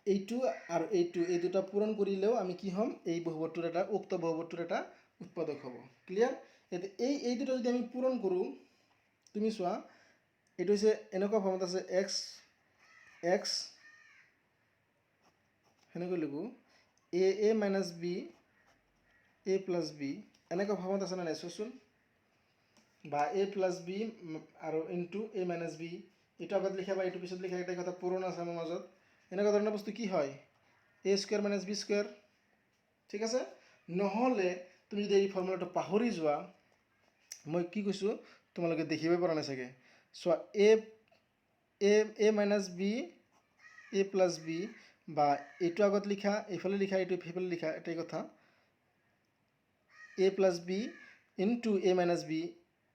এইটো আৰু এইটো এই দুটা পূৰণ কৰিলেও আমি কি হ'ম, এই বহুপদটোৰ এটা উক্ত বহুপদটোৰ এটা উৎপাদক হ'ব। ক্লিয়াৰ? এতিয়া এই দুটা যদি আমি পূৰণ কৰোঁ, তুমি চোৱা এইটো হৈছে এনেকুৱা ফৰ্মত আছে এক্স সেনেকৈ লিখোঁ a - b a + b এনেকুৱা ফৰ্মত আছে নে নাই চোৱাচোন, বা a + b আৰু ইনটু a - b, এইটো আগত লিখা বা এইটো পিছত লিখা এটা কথা পূৰণ আছে আমাৰ মাজত। এনেকুৱা ধৰণৰ বস্তু কি হয়, a² - b²। ঠিক আছে? নহ'লে তুমি যদি এই ফৰ্মুলাটো পাহৰি যোৱা, মই কি কৈছোঁ তোমালোকে দেখিবই পৰা নাই চাগে। চোৱা a - b a + b, বা এইটো আগত লিখা এইফালে লিখা এইটো সেইফালে লিখা এটাই কথা, a + b into a - b,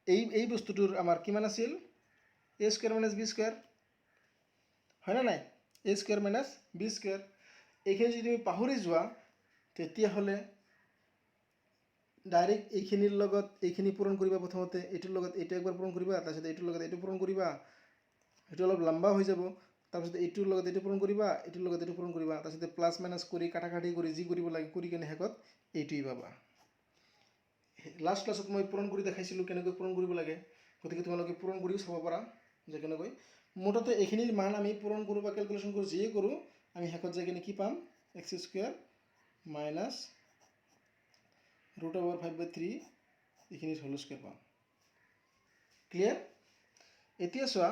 এই বস্তুটোৰ আমাৰ কিমান আছিল, a² - b², হয়নে নাই, a² - b²। এইখিনি যদি তুমি পাহৰি যোৱা তেতিয়াহ'লে ডাইৰেক্ট এইখিনিৰ লগত এইখিনি পূৰণ কৰিবা, প্ৰথমতে এইটোৰ লগত এইটো একবাৰ পূৰণ কৰিবা, তাৰপিছত এইটোৰ লগত এইটো পূৰণ কৰিবা, সেইটো অলপ লম্বা হৈ যাব, তাৰপিছত এইটোৰ লগত এইটো পূৰণ কৰিবা, এইটোৰ লগত এইটো পূৰণ কৰিবা, তাৰপিছত প্লাছ মাইনাছ কৰি কাটাকাটি কৰি যি কৰিব লাগে কৰি কেনে শেষত এইটোৱেই পাবা। লাষ্ট ক্লাছত মই পূৰণ কৰি দেখাইছিলোঁ কেনেকৈ পূৰণ কৰিব লাগে, গতিকে তোমালোকে পূৰণ কৰিও চাব পাৰা যে কেনেকৈ। মুঠতে এইখিনিৰ মান আমি পূৰণ কৰোঁ বা কেলকুলেশ্যন কৰোঁ, যিয়ে কৰোঁ আমি শেষত যাই কিনে কি পাম, x² - √5/3 এইখিনিৰ হোল স্কুৱেৰ পাম। ক্লিয়াৰ? এতিয়া চোৱা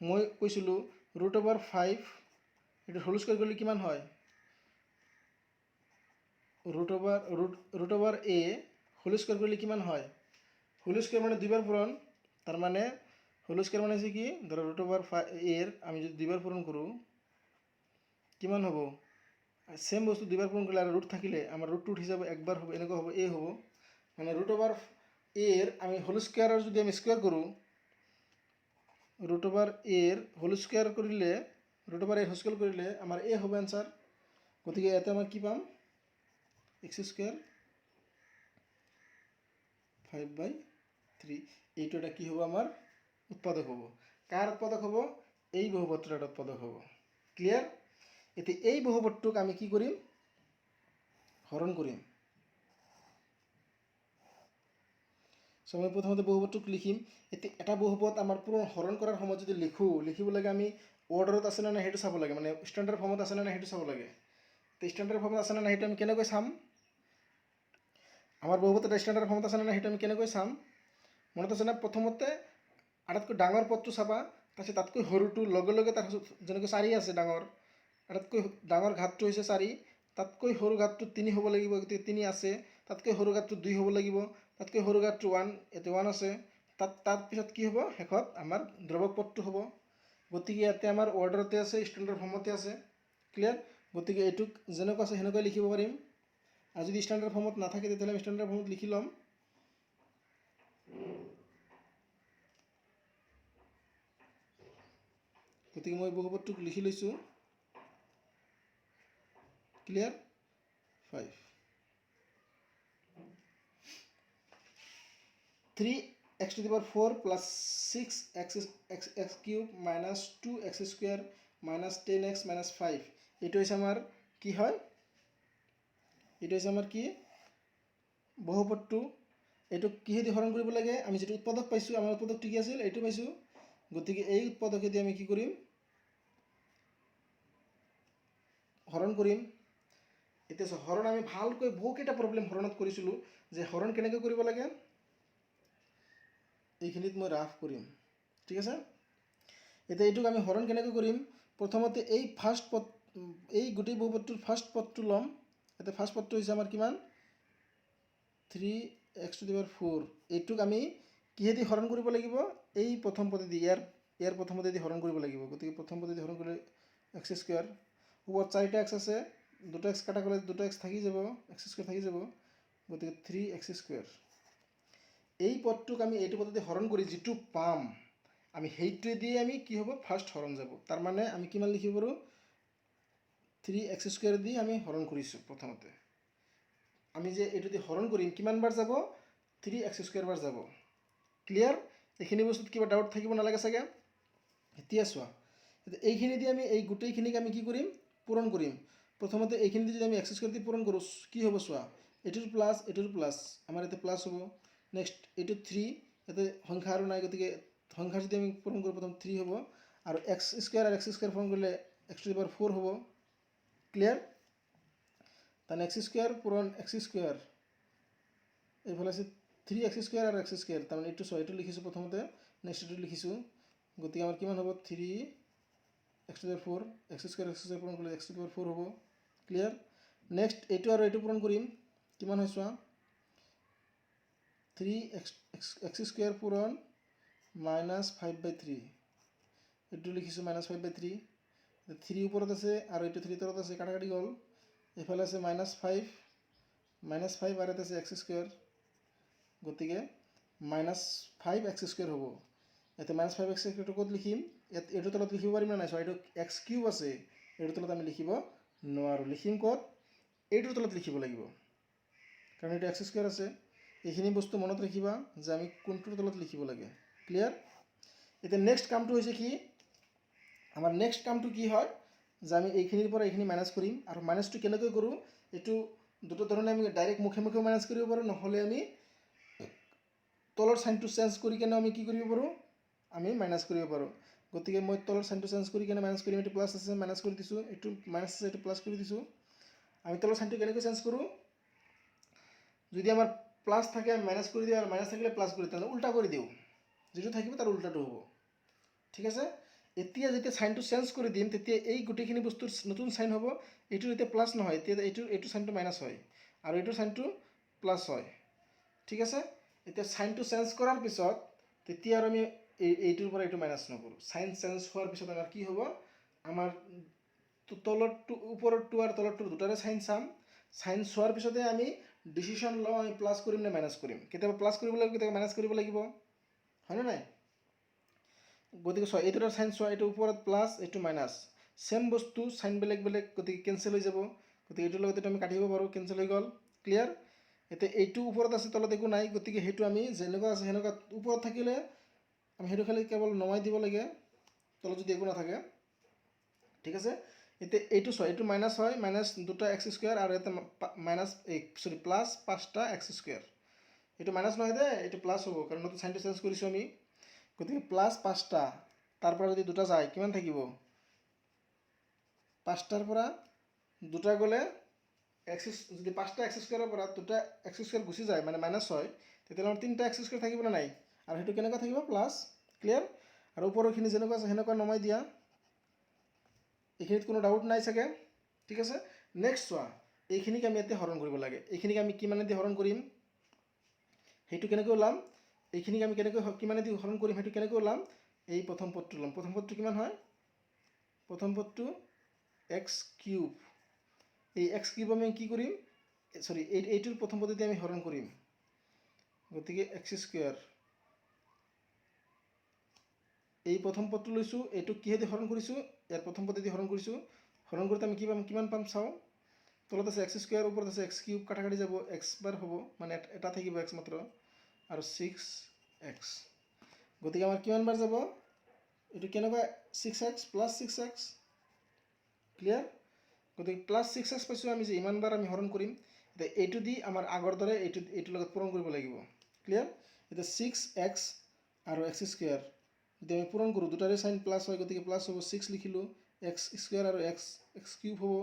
মই কৈছিলোঁ √5 এইটো হোল স্কুৱেৰ কৰিলে কিমান হয়, √a হোল স্কুৱেৰ কৰিলে কিমান হয়, হোল স্কুৱেৰ মানে দুইবাৰ পূৰণ, তাৰমানে হোল স্কুৱেৰ মানে হৈছে কি, ধৰা √5a আমি যদি দুইবাৰ পূৰণ কৰোঁ কিমান হ'ব, ছেম বস্তু দুইবাৰ পূৰণ কৰিলে আৰু ৰুট থাকিলে আমাৰ ৰুটটো উঠি যাব, একবাৰ হ'ব, এনেকুৱা হ'ব, a হ'ব, মানে √a আমি হোল স্কুৱেৰৰ যদি আমি স্কুৱেৰ কৰোঁ, √a হোল স্কুৱেৰ কৰিলে √a হোল স্কুৱেৰ কৰিলে আমাৰ a হ'ব এনচাৰ। গতিকে ইয়াতে আমাৰ কি পাম, x² 5/3, এইটো এটা কি হ'ব, আমাৰ উৎপাদক হ'ব। কাৰ উৎপাদক হ'ব, এই বহুপদটোৰ এটা উৎপাদক হ'ব। ক্লিয়াৰ? এতিয়া এই বহুপদটোক আমি কি কৰিম, হৰণ কৰিম। চ' মই প্ৰথমতে বহুপদটোক লিখিম। এতিয়া এটা বহুপদ আমাৰ পূৰণ হৰণ কৰাৰ সময়ত যদি লিখিব লাগে, আমি অৰ্ডাৰত আছে নে নাই সেইটো চাব লাগে, মানে ষ্টেণ্ডাৰ্ড ফৰ্মত আছে নে নাই সেইটো চাব লাগে। তো ষ্টেণ্ডাৰ্ড ফৰ্মত আছে নে নাই সেইটো আমি কেনেকৈ চাম, আমাৰ বহুপদ এটা ষ্টেণ্ডাৰ্ড ফৰ্মত আছে নে নাই সেইটো আমি কেনেকৈ চাম, মনত আছে নে, প্ৰথমতে আটাইতকৈ ডাঙৰ পদটো চাবা, তাৰপিছত তাতকৈ সৰুটো লগে লগে, তাৰপিছত যেনেকৈ 4 আছে ডাঙৰ, আটাইতকৈ ডাঙৰ ঘাতটো হৈছে 4, তাতকৈ সৰু ঘাতটো 3 হ'ব লাগিব, গতিকে 3 আছে, তাতকৈ সৰু ঘাতটো 2 হ'ব লাগিব, তাতকৈ সৰু ঘাতটো 1, ইয়াতে 1 আছে, তাৰপিছত কি হ'ব, শেষত আমাৰ দ্ৰৱক পদটো হ'ব। গতিকে ইয়াতে আমাৰ অৰ্ডাৰতে আছে, ষ্টেণ্ডাৰ্ড ফৰ্মতে আছে। ক্লিয়াৰ? গতিকে এইটোক যেনেকুৱা আছে সেনেকৈ লিখিব পাৰিম, আৰু যদি ষ্টেণ্ডাৰ্ড ফৰ্মত নাথাকে তেতিয়াহ'লে আমি ষ্টেণ্ডাৰ্ড ফৰ্মত লিখি ল'ম। গতিকে মই বহুপদটোক লিখি লৈছোঁ। Clear? 5 3x⁴ + 6x³ - 2x² - 10x - 5, এইটো হৈছে আমাৰ কি হয়, এইটো হৈছে আমাৰ কি, বহুপদটো। এইটো কিহেদি হৰণ কৰিব লাগে, আমি যিটো উৎপাদক পাইছোঁ, আমাৰ উৎপাদকটো কি আছিল, এইটো পাইছোঁ। গতিকে এই উৎপাদকেদি আমি কি কৰিম, হৰণ কৰিম। এতিয়া হৰণ আমি ভালকৈ বহুকেইটা প্ৰব্লেম হৰণত কৰিছিলোঁ, যে হৰণ কেনেকৈ কৰিব লাগে, এইখিনিত মই ৰাফ কৰিম। ঠিক আছে? এতিয়া এইটোক আমি হৰণ কেনেকৈ কৰিম, প্ৰথমতে এই গোটেই বহুপদটোৰ ফাৰ্ষ্ট পদটো ল'ম, ইয়াতে ফাৰ্ষ্ট পদটো হৈছে আমাৰ কিমান 3x⁴ এইটোক আমি কিহেদি হৰণ কৰিব লাগিব এই প্ৰথম পদেদি ইয়াৰ প্ৰথম পদেদি হৰণ কৰিব লাগিব গতিকে প্ৰথম পদেদি হৰণ কৰিলে x² ওপৰত 4টা x আছে 2টা x কাটা গ'লে 2টা x থাকি যাব x² থাকি যাব গতিকে 3x²। এই পদটোক আমি এইটো পদেদি হৰণ কৰি যেটো পাম আমি হেইটোৱে দি আমি কি হ'ব ফাৰ্ষ্ট হৰণ যাব তাৰ মানে আমি কিমান লিখিব পাৰো 3x² দি আমি হৰণ কৰিছো প্ৰথমতে আমি যে এটো দি হৰণ কৰিম কিমান বাৰ যাব 3x² বাৰ যাব ক্লিয়াৰ এইখিনি বস্তুত কিবা ডাউট থাকিব নালাগে সাগে এতিয়া চোৱা এইখিনি দি আমি এই গুটেইখিনিক আমি কি কৰিম পূৰণ কৰিম প্ৰথমতে এইখিনি দি যদি আমি x² দি পূৰণ কৰো কি হ'ব চোৱা এটোৰ প্লাস আমাৰ এতে প্লাস হ'ব নেক্সট এটো 3 এতে সংখ্যা আৰু নাই গতিকে সংখ্যা যদি আমি পূৰণ কৰো প্ৰথম 3 হ'ব আৰু x² আৰু x² পূৰণ কৰিলে x⁴ হ'ব ক্লিয়াৰ তান x² পূৰণ x² এইফালে আছে 3x² আৰু x² তাৰ মানে এটো সো এটো লিখিছো প্ৰথমতে নেক্সট এটো লিখিছো গতিকে আমাৰ কিমান হ'ব 3x⁴ x² পূৰণ কৰিলে x⁴ হ'ব ক্লিয়াৰ নেক্সট এটো আৰু এটো পূৰণ কৰিম কিমান হয় চোৱা 3x² পূৰণ -5/3 এটো লিখিছো -5/3 3 ওপৰত আছে আৰু এটো 3 তলত আছে কাটাকাটি গল এফালে আছে -5 আৰু আছে x² গতিকে -5x² হ'ব এতে -5x² ক'ত লিখিম এটো তলত লিখিব পাৰিম না নাই সো এটো x³ আছে এটো তলত আমি লিখিব নোৱাৰো লিখিম ক'ত এটোৰ তলত লিখিব লাগিব কাৰণ এটো x² আছে এইখিনি বস্তু মনত ৰাখিবা যে আমি কোনটোৰ তলত লিখিব লাগে ক্লিয়াৰ এতিয়া নেক্সট কামটো হৈছে কি আমাৰ নেক্সট কামটো কি হয় যে আমি এইখিনিৰ পৰা এইখিনি মাইনাস কৰিম আৰু মাইনাসটো কেনেকৈ কৰো এটো দুটো ধৰণে আমি ডাইৰেক্ট মুখে মুখে মাইনাস কৰিব পাৰো নহলে আমি তলৰ সাইনটো চেঞ্জ কৰি কেনে আমি কি কৰিব পাৰো আমি মাইনাস কৰিব পাৰো গতিকে মই তলৰ সাইনটো চেঞ্জ কৰি কেনে মাইনাস কৰিম এটো প্লাস আছে মাইনাস কৰি দিছো এটো মাইনাস আছে এটো প্লাস কৰি দিছো আমি তলৰ সাইনটো কেনেকৈ চেঞ্জ কৰো যদি আমাৰ প্লাস থাকে মাইনাস কৰি দিও আৰু মাইনাস থাকিলে প্লাস কৰি দিও উল্টা কৰি দিও যেটো থাকিব তাৰ উল্টাটো হ'ব ঠিক আছে এতিয়া যেতিয়া সাইনটো চেঞ্জ কৰি দিম তেতিয়া এই গুটেখিনি বস্তুৰ নতুন সাইন হ'ব এটো এতিয়া প্লাস নহয় এতিয়া এটো সাইনটো মাইনাস হয় আৰু এটো সাইনটো প্লাস হয় ঠিক আছে এতিয়া সাইনটো চেঞ্জ কৰাৰ পিছত তেতিয়া আৰু আমি এইটোৰ পৰা এটো মাইনাস নকৰো সাইন চেঞ্জ হোৱাৰ পিছত আমাৰ কি হ'ব আমাৰ তলৰটো ওপৰৰটো আৰু তলৰটো দুটাৰে সাইন চাম সাইন চোৱাৰ পিছতে আমি ডিসিশন লও আমি প্লাস কৰিম নে মাইনাস কৰিম কেতিয়াবা প্লাস কৰিব লাগিব কেতিয়াবা মাইনাস কৰিব লাগিব হয় না নাই গতিকে চোৱা এইটোৰ সাইন চোৱা এটো ওপৰত প্লাস এটো মাইনাস সেম বস্তু সাইন বেলেগ বেলেগ গতিকে কেনসেল হৈ যাব গতিকে এটোৰ লগত এটা আমি কাটিব পাৰো কেনসেল হৈ গল ক্লিয়াৰ এতে এইটো ওপৰত আছে তলত একো নাই গতিকে হেতু আমি যেনেকুৱা আছে হেনেকুৱা ওপৰত থাকিলে আমি হেতু খালি কেৱল নমাই দিব লাগে তলত যদি একো না থাকে ঠিক আছে এতে এইটো চোৱা এটো মাইনাস হয় মাইনাস দুটা x² আৰু এটা মাইনাস সরি প্লাস 5টা x² এটো মাইনাস নহয় দে এটো প্লাস হ'ব কাৰণ নতুন সাইনটো চেঞ্জ কৰিছো আমি গতিকে প্লাস 5টা তাৰ পৰা যদি দুটা যায় কিমান থাকিব 5টাৰ পৰা দুটা গলে যদি 5টা x² ৰ পৰা দুটা x² গুচি যায় মানে মাইনাস হয় তেতিয়া আমাৰ 3টা x² থাকিব না নাই আৰু হেতু কেনেকৈ থাকিব প্লাস ক্লিয়াৰ আৰু ওপৰৰখিনি যেনেকুৱা আছে হেনেকুৱা নমাই দিয়া এইখিনিত কোনো ডাউট নাই সাগে ঠিক আছে নেক্সট চোৱা এইখিনিক আমি এতে হৰণ কৰিব লাগে এইখিনিক আমি কিমানে দি হৰণ কৰিম হেতু কেনেকৈ ওলাম এইখিনিক আমি কেনেকৈ কিমানে দি হৰণ কৰিম হেতু কেনেকৈ ওলাম এই প্ৰথম পদটো ওলাম প্ৰথম পদটো কিমান হয় প্ৰথম পদটো x³ এই x³ আমি কি কৰিম সৰি এইটোৰ প্ৰথম পদতে আমি হৰণ কৰিম গতিকে x² এই প্ৰথম পদটো লৈছো এটো কিহে দি হৰণ কৰিছো ইয়াৰ প্ৰথম পদে হৰণ কৰিছো হৰণ কৰিতে আমি কিমান পাম চাও তলত আছে x² ওপৰত আছে x³ কাটাকাটি যাব x বাৰ হ'ব মানে এটা থাকিব x মাত্ৰ আৰু 6x গতিকে আমাৰ কিমান বাৰ যাব এটো কেনেকৈ 6x + 6x ক্লিয়াৰ গতিকে +6x পাইছো আমি যে ইমান বাৰ আমি হৰণ কৰিম এতিয়া এইটো দি আমাৰ আগৰ দৰে এইটো লগত পূৰণ কৰিব লাগিব ক্লিয়াৰ এতিয়া 6x আৰু x² যদি আমি পূৰণ কৰো দুটাৰে সাইন প্লাস হয় গতিকে প্লাস হ'ব 6 লিখিলো x² আৰু x³ হ'ব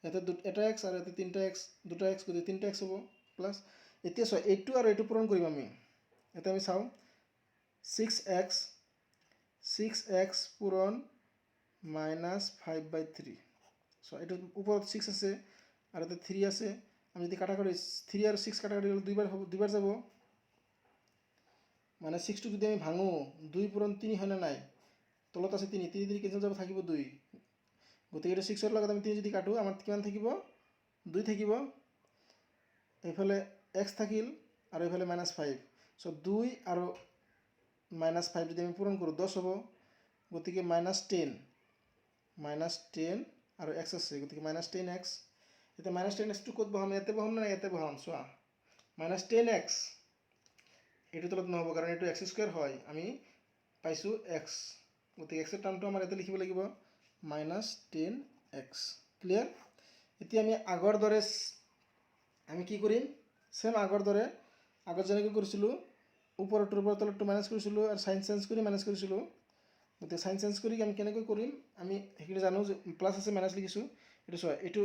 এটা এটা x আৰু এটা 3টা x দুটা x গতিকে 3টা x হ'ব প্লাস এতিয়া চোৱা এইটো আৰু এইটো পূৰণ কৰিম আমি এটা আমি চাও 6x পূৰণ -5/3 সো এটো ওপৰত 6 আছে আর এতে 3 আছে, আমি যদি কাটাকাটি 3 আর 6 কাটাকাটি করলে দুইবার যাব, মানে 6 যদি আমি ভাঙো 2 পূরণ 3 হয় না নাই, তলত আছে 3, 3 3 কেঞ্চেল যাব, থাকিব 2, গতিকে এটা 6 লগত আমি 3 যদি কাটো আমাৰ কিমান থাকিব, 2 থাকিব, এইফালে x থাকিল আৰু এইফালে -5, সো 2 আৰু -5 যদি আমি পূৰণ কৰোঁ 10 হ'ব, গতিকে -10 আৰু x আছে, গতিকে -10x, এতিয়া -10xটো ক'ত বহাম, ইয়াতে বহাম না ইয়াতে বহাম, চোৱা -10x এইটো তলত নহ'ব কাৰণ এইটো x² হয়, আমি পাইছোঁ x, গতিকে x এৰ টাৰ্মটো আমাৰ ইয়াতে লিখিব লাগিব -10x, ক্লিয়াৰ। এতিয়া আমি আগৰ দৰে আমি কি কৰিম, সেম আগৰ দৰে আগত যেনেকৈ কৰিছিলোঁ, ওপৰটোৰ পৰা তলৰটো মাইনাছ কৰিছিলোঁ আৰু সাইন চেঞ্জ কৰি মাইনাছ কৰিছিলোঁ, গতিকে সাইন চেঞ্জ কৰি আমি কেনেকৈ কৰিম, আমি সেইখিনি জানো যে প্লাছ আছে মাইনাছ লিখিছোঁ, এইটো চোৱা এইটো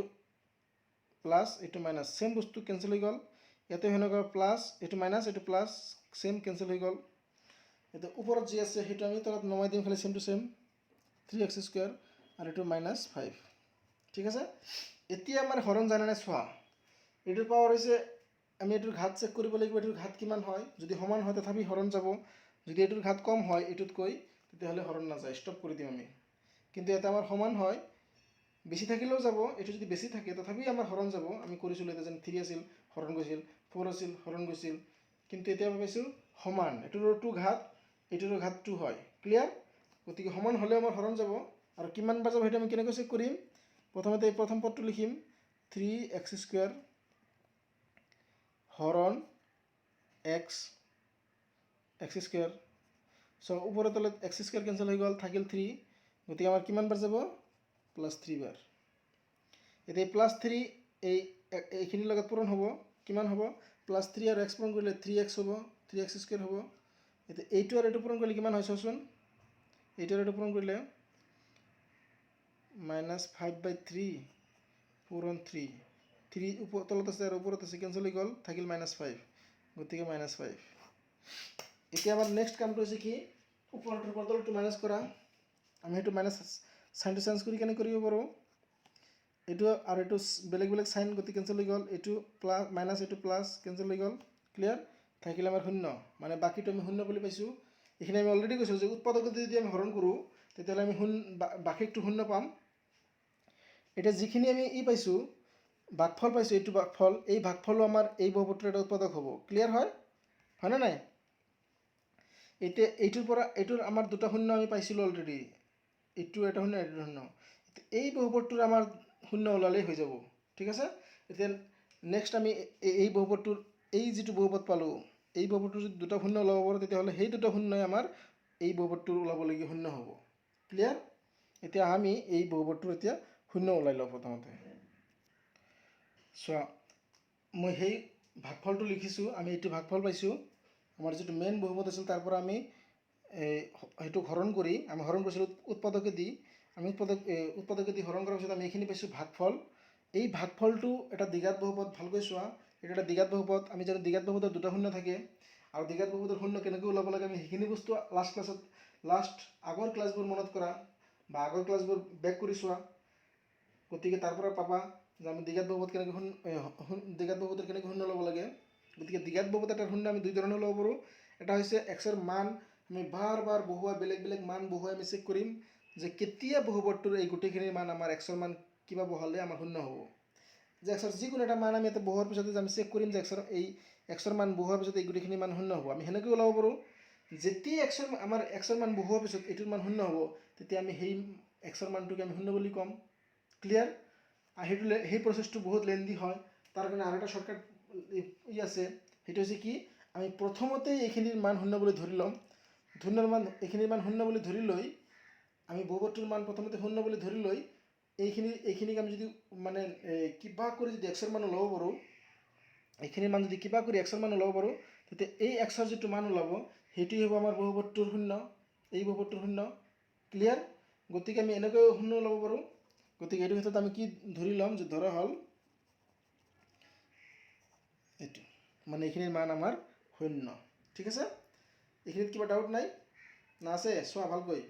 প্লাছ এইটো মাইনাছ, সেম বস্তু কেঞ্চেল হৈ গ'ল, ইয়াতে সেনেকুৱা প্লাছ এইটো মাইনাছ এইটো প্লাছ সেম কেঞ্চেল হৈ গ'ল, এতিয়া ওপৰত যি আছে সেইটো আমি তলত নমাই দিম, খালি সেম টু সেম 3x² আৰু এইটো -5, ঠিক আছে। এতিয়া আমাৰ হৰণ জানে নাই চোৱা, এইটোৰ পাৱাৰ হৈছে, আমি এইটোৰ ঘাত চেক কৰিব লাগিব, এইটোৰ ঘাত কিমান হয়, যদি সমান হয় তথাপি হৰণ যাব, যদি এইটোৰ ঘাত কম হয় এইটোতকৈ তেতিয়াহ'লে হৰণ নাযায়, ষ্টপ কৰি দিম আমি, কিন্তু এটা আমাৰ সমান হয়, বেছি থাকিলেও যাব, এইটো যদি বেছি থাকে তথাপি আমাৰ হৰণ যাব, আমি কৰিছিলোঁ এতিয়া যেন 3 আছিল হৰণ গৈছিল, 4 আছিল হৰণ গৈছিল, কিন্তু এতিয়া আমি পাইছোঁ সমান, এইটোৰ 2 ঘাত এইটোৰ ঘাত 2 হয়, ক্লিয়াৰ। গতিকে সমান হ'লেও আমাৰ হৰণ যাব, আৰু কিমান বাৰ যাব সেইটো আমি কেনেকৈ চেক কৰিম, প্ৰথমতে এই প্ৰথম পদটো লিখিম 3x² হৰণ x², সো ওপৰৰ তলত x² কেঞ্চেল হৈ গ'ল, থাকিল 3, গতিকে আমাৰ কিমান বাৰ যাব, +3 বাৰ। এতিয়া +3 এইখিনিৰ লগত পূৰণ হ'ব, কিমান হ'ব, +3 আৰু x পূৰণ কৰিলে 3x হ'ব, 3x² হ'ব, এতিয়া এইটো আৰু এইটো পূৰণ কৰিলে কিমান হয় চোৱাচোন, এইটো আৰু এইটো পূৰণ কৰিলে -5/3 পূৰণ 3, 3 তলত আছে আৰু ওপৰত আছে, কেঞ্চেল হৈ গ'ল, থাকিল -5, গতিকে -5। এতিয়া আমাৰ নেক্সট কামটো হৈছে কি, ওপৰটোৰ পৰা তলটো মাইনাছ কৰা, আমি সেইটো মাইনাছ চাইনটো চেঞ্জ কৰি কেনে কৰিব পাৰোঁ, এইটো আৰু এইটো বেলেগ বেলেগ চাইন, গতিকে কেঞ্চেল হৈ গ'ল, এইটো প্লাছ মাইনাছ এইটো প্লাছ কেঞ্চেল হৈ গ'ল, ক্লিয়াৰ, থাকিলে আমাৰ 0, মানে বাকীটো আমি 0 বুলি পাইছোঁ, এইখিনি আমি অলৰেডি কৈছোঁ যে উৎপাদক যদি আমি হৰণ কৰোঁ তেতিয়াহ'লে আমি বাকীটো 0 পাম। এতিয়া যিখিনি আমি পাইছোঁ ভাগফল পাইছোঁ, এইটো ভাগফল, এই ভাগফলো আমাৰ এই বহুপদটোৰ এটা উৎপাদক হ'ব, ক্লিয়াৰ হয়নে নাই। এতিয়া এইটোৰ পৰা এইটোৰ আমাৰ দুটা 0 আমি পাইছিলোঁ অলৰেডি, এইটো এটা 0 এইটো 0, এই বহুপদটোৰ আমাৰ 0 ওলালেই হৈ যাব, ঠিক আছে। এতিয়া নেক্সট আমি এই বহুপদটোৰ এই যিটো বহুপদ পালোঁ, এই বহুপদটোৰ যদি দুটা 0 ওলাব পাৰোঁ তেতিয়াহ'লে সেই দুটা 0ই আমাৰ এই বহুপদটোৰ ওলাবলগীয়া 0 হ'ব, ক্লিয়াৰ। এতিয়া আমি এই বহুপদটোৰ এতিয়া 0 ওলাই লওঁ, প্ৰথমতে চোৱা মই সেই ভাগফলটো লিখিছোঁ, আমি এইটো ভাগফল পাইছোঁ, আমাৰ যিটো মেইন বহুপদ আছিল তাৰ পৰা আমি সেইটো হৰণ কৰি, আমি হৰণ কৰিছিলোঁ উৎপাদকে দি, আমি উৎপাদকে দি হৰণ কৰাৰ পিছত আমি এইখিনি পাইছোঁ ভাগফল, এই ভাগফলটো এটা দ্বিঘাত বহুপদ, ভালকৈ চোৱা এইটো এটা দ্বিঘাত বহুপদ, আমি জানো দ্বিঘাত বহুপদৰ দুটা 0 থাকে, আৰু দ্বিঘাত বহুপদৰ 0 কেনেকৈ ওলাব লাগে আমি সেইখিনি বস্তু আগৰ ক্লাছবোৰ মনত কৰা বা আগৰ ক্লাছবোৰ বেক কৰি চোৱা, গতিকে তাৰ পৰা পাবা যে আমি দ্বিঘাত বহুপদ কেনেকৈ দ্বিঘাত বহুপদৰ কেনেকৈ 0 ল'ব লাগে। গতিকে দ্বিঘাত বহুপদ এটাৰ 0 আমি দুই ধৰণে ল'ব পাৰোঁ, এটা হৈছে এক্সৰ মান আমি বাৰ বাৰ বহুৱাই বেলেগ বেলেগ মান বহুৱাই আমি চেক কৰিম যে কেতিয়া বহুপদটোৰ এই গোটেইখিনিৰ মান আমাৰ এক্সৰ মান কিবা বহালে আমাৰ 0 হ'ব, যে এক্সৰ যিকোনো এটা মান আমি ইয়াতে বহুৱাৰ পিছতে আমি চেক কৰিম যে এক্সৰ মান বহুৱাৰ পিছত এই গোটেইখিনি মান 0 হ'ব, আমি সেনেকৈ ওলাব পাৰোঁ। যেতিয়া আমাৰ এক্সৰ মান বহুৱাৰ পিছত এইটোৰ মান 0 হ'ব, তেতিয়া আমি সেই এক্সৰ মানটোকে আমি 0 বুলি ক'ম, ক্লিয়াৰ। সেই প্ৰচেছটো বহুত লেন্দি হয়, তাৰ কাৰণে আৰু এটা শ্বৰ্টকাট আছে, সেইটো হৈছে কি, আমি প্ৰথমতেই এইখিনিৰ মান 0 বুলি ধৰি ল'ম, এইখিনিৰ মান 0 বুলি ধৰি লৈ আমি বহুপদটোৰ মান প্ৰথমতে 0 বুলি ধৰি লৈ এইখিনিক আমি যদি মানে কিবা কৰি যদি এক্সৰ মান ওলাব পাৰোঁ, এইখিনিৰ মান যদি কিবা কৰি এক্সৰ মান ওলাব পাৰোঁ, তেতিয়া এই এক্সৰ যিটো মান ওলাব সেইটোৱে হ'ব আমাৰ বহুপদটোৰ 0, এই বহুপদটোৰ 0, ক্লিয়াৰ। গতিকে আমি এনেকৈ 0 ওলাব পাৰোঁ, গতিকে এইটো ক্ষেত্ৰত আমি কি ধৰি ল'ম যে ধৰা হ'ল এইটো মানে এইখিনিৰ মান আমাৰ 0, ঠিক আছে। এইখিনিত কিবা ডাউট নাই না আছে, চোৱা ভালকৈ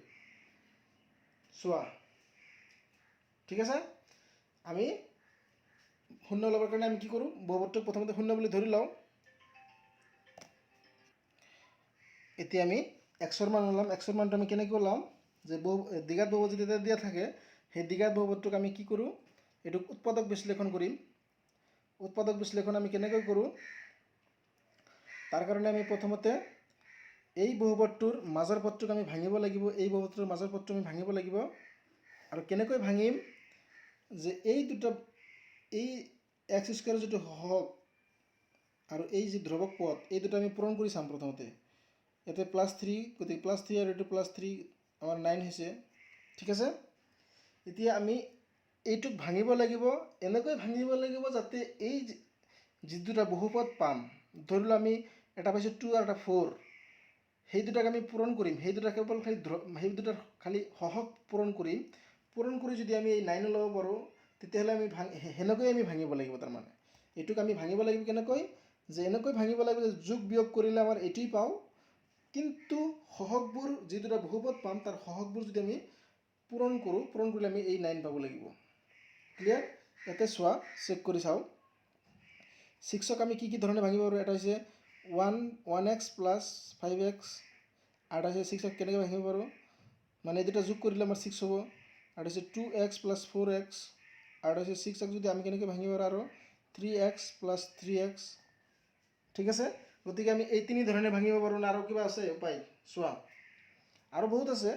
চোৱা, ঠিক আছে। আমি শূন্য ওলাবৰ কাৰণে আমি কি কৰোঁ, বহুপদটোক প্ৰথমতে শূন্য বুলি ধৰি লওঁ। এতিয়া আমি এক্সৰ মান ওলাম। এক্সৰ মানটো আমি কেনেকৈ ওলাম, যে দ্বিঘাত বহুপদ যেতিয়া দিয়া থাকে সেই দ্বিঘাত বহুপদটোক আমি কি কৰোঁ, এইটোক উৎপাদক বিশ্লেষণ কৰিম। উৎপাদক বিশ্লেষণ আমি কেনেকৈ কৰোঁ, তাৰ কাৰণে আমি প্ৰথমতে এই বহুপদটোৰ মাজৰ পদটোক আমি ভাঙিব লাগিব। এই বহুপদটোৰ মাজৰ পদটো আমি ভাঙিব লাগিব। আৰু কেনেকৈ ভাঙিম, যে এই দুটা, এই এক্স স্কুৱেৰৰ যিটো হওক আৰু এই যি ধ্ৰুৱক পদ, এই দুটা আমি পূৰণ কৰি চাম প্ৰথমতে। ইয়াতে +3, গতিকে +3 আৰু এইটো +3 আমাৰ 9 হৈছে। ঠিক আছে। এতিয়া আমি এইটোক ভাঙিব লাগিব, এনেকৈ ভাঙিব লাগিব যাতে এই যি দুটা বহুপদ পাম, ধৰি লওঁ আমি এটা পাইছোঁ 2 আৰু এটা 4, সেই দুটাক আমি পূৰণ কৰিম। সেই দুটা কেৱল সেই দুটাৰ খালি সহগ পূৰণ কৰিম। পূৰণ কৰি যদি আমি এই 9 ওলাব পাৰোঁ, তেতিয়াহ'লে আমি সেনেকৈ আমি ভাঙিব লাগিব। তাৰমানে এইটোক আমি ভাঙিব লাগিব কেনেকৈ, যে এনেকৈ ভাঙিব লাগিব যে যোগ বিয়োগ কৰিলে আমাৰ এইটোৱেই পাওঁ, কিন্তু সহগবোৰ যি দুটা বহুপদ পাম তাৰ সহগবোৰ যদি আমি পূৰণ কৰোঁ, পূৰণ কৰিলে আমি এই 9 পাব লাগিব। ক্লিয়াৰ। ইয়াতে চোৱা, চেক কৰি চাওঁ। 6ক আমি কি ধৰণে ভাঙিব পাৰোঁ, এটা হৈছে 1x + 5x, আৰু এটা হৈছে 6ক কেনেকৈ ভাঙিব পাৰোঁ, মানে এই দুটা যোগ কৰিলে আমাৰ 6 হ'ব। আৰু হৈছে 2x + 4x, আৰু হৈছে 6ক যদি আমি কেনেকৈ ভাঙিব পাৰোঁ, আৰু 3x + 3x। ঠিক আছে। গতিকে আমি এই তিনি ধৰণে ভাঙিব পাৰোঁ। না আৰু কিবা আছে উপায়, চোৱা আৰু বহুত আছে।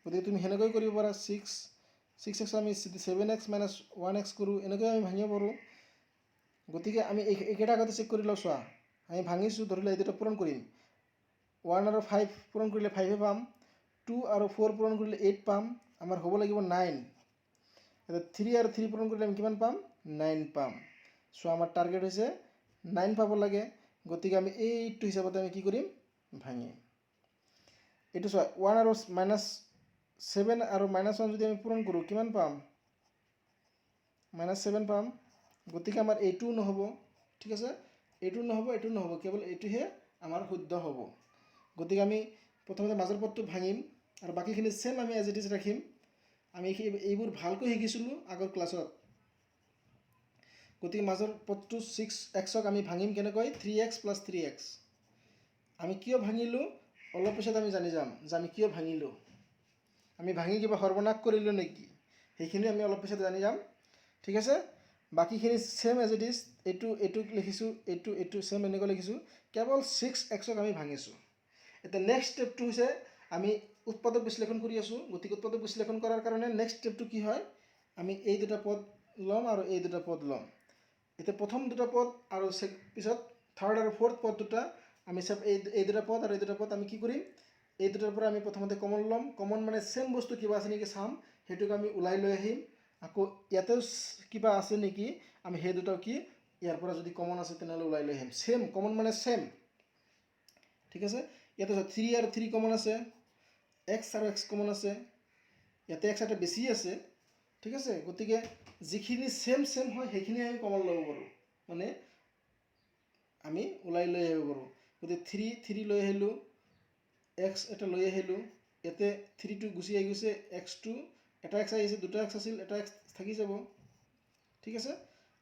গতিকে তুমি সেনেকৈ কৰিব পাৰা। 6x আমি 7x - 1x কৰোঁ, এনেকৈ আমি ভাঙিব পাৰোঁ। গতিকে আমি এইকেইটা আগতে চেক কৰি লওঁ। চোৱা, আমি ভাঙিছোঁ, ধৰি লওঁ এই দুটা পূৰণ কৰিম। 1 আৰু 5 পূৰণ কৰিলে 5 পাম, 2 আৰু 4 পূৰণ কৰিলে 8 পাম, আমাৰ হ'ব লাগিব 9। এতিয়া 3 আৰু 3 পূৰণ কৰিলে আমি কিমান পাম, 9 পাম। চোৱা, আমাৰ টাৰ্গেট হৈছে 9 পাব লাগে। গতিকে আমি এইটো হিচাপতে আমি কি কৰিম, ভাঙিম। এইটো চোৱা, 1 আৰু -7 আৰু -1 যদি আমি পূৰণ কৰোঁ, কিমান পাম, -7 পাম। গতিকে আমাৰ এইটোও নহ'ব। ঠিক আছে। এইটো নহ'ব, এইটো নহ'ব, কেৱল এইটোহে আমাৰ শুদ্ধ হ'ব। গতিকে আমি প্ৰথমতে মাজৰ পদটো ভাঙিম, আৰু বাকীখিনি চেম আমি এজ ইট ইজ ৰাখিম। আমি এইবোৰ ভালকৈ শিকিছিলোঁ আগৰ ক্লাছত। গতিকে মাজৰ পদটো 6xক আমি ভাঙিম কেনেকৈ, 3x + 3x। আমি কিয় ভাঙিলোঁ, অলপ পিছত আমি জানি যাম যে আমি কিয় ভাঙিলোঁ। আমি ভাঙি কিবা সৰ্বনাশ কৰিলোঁ নেকি, সেইখিনি আমি অলপ পিছত জানি যাম। ঠিক আছে। বাকীখিনি চেম এজ ইট ইজ। এইটোক লিখিছোঁ, এইটো চেম এনেকৈ লিখিছোঁ, কেৱল 6xক আমি ভাঙিছোঁ। এতিয়া নেক্সট ষ্টেপটো হৈছে, আমি উৎপাদক বিশ্লেষণ কৰি আছোঁ। গতিকে উৎপাদক বিশ্লেষণ কৰাৰ কাৰণে নেক্সট ষ্টেপটো কি হয়, আমি এই দুটা পদ ল'ম আৰু এই দুটা পদ ল'ম। এতিয়া প্ৰথম দুটা পদ আৰু পিছত থাৰ্ড আৰু ফ'ৰ্থ পদ দুটা আমি এই দুটা পদ আৰু এই দুটা পদ আমি কি কৰিম, এই দুটাৰ পৰা আমি প্ৰথমতে কমন ল'ম। কমন মানে চেম বস্তু কিবা আছে নেকি চাম, সেইটোক আমি ওলাই লৈ আহিম। আকৌ ইয়াতেও কিবা আছে নেকি, আমি সেই দুটাও কি ইয়াৰ পৰা যদি কমন আছে তেনেহ'লে ওলাই লৈ আহিম। চেম কমন মানে চেম। ঠিক আছে। ইয়াতে 3 আৰু 3 কমন আছে, x আৰু x কমন আছে, ইয়াতে x এটা বেছি আছে। ঠিক আছে। গতিকে যিখিনি চেম হয় সেইখিনি আমি কমন ল'ব পাৰোঁ, মানে আমি ওলাই লৈ আহিব পাৰোঁ। গতিকে 3 লৈ আহিলোঁ, x এটা লৈ আহিলোঁ, ইয়াতে 3টো গুচি আহি গৈছে, x2 এটা x আহিছে, দুটা x আছিল, এটা x থাকি যাব। ঠিক আছে।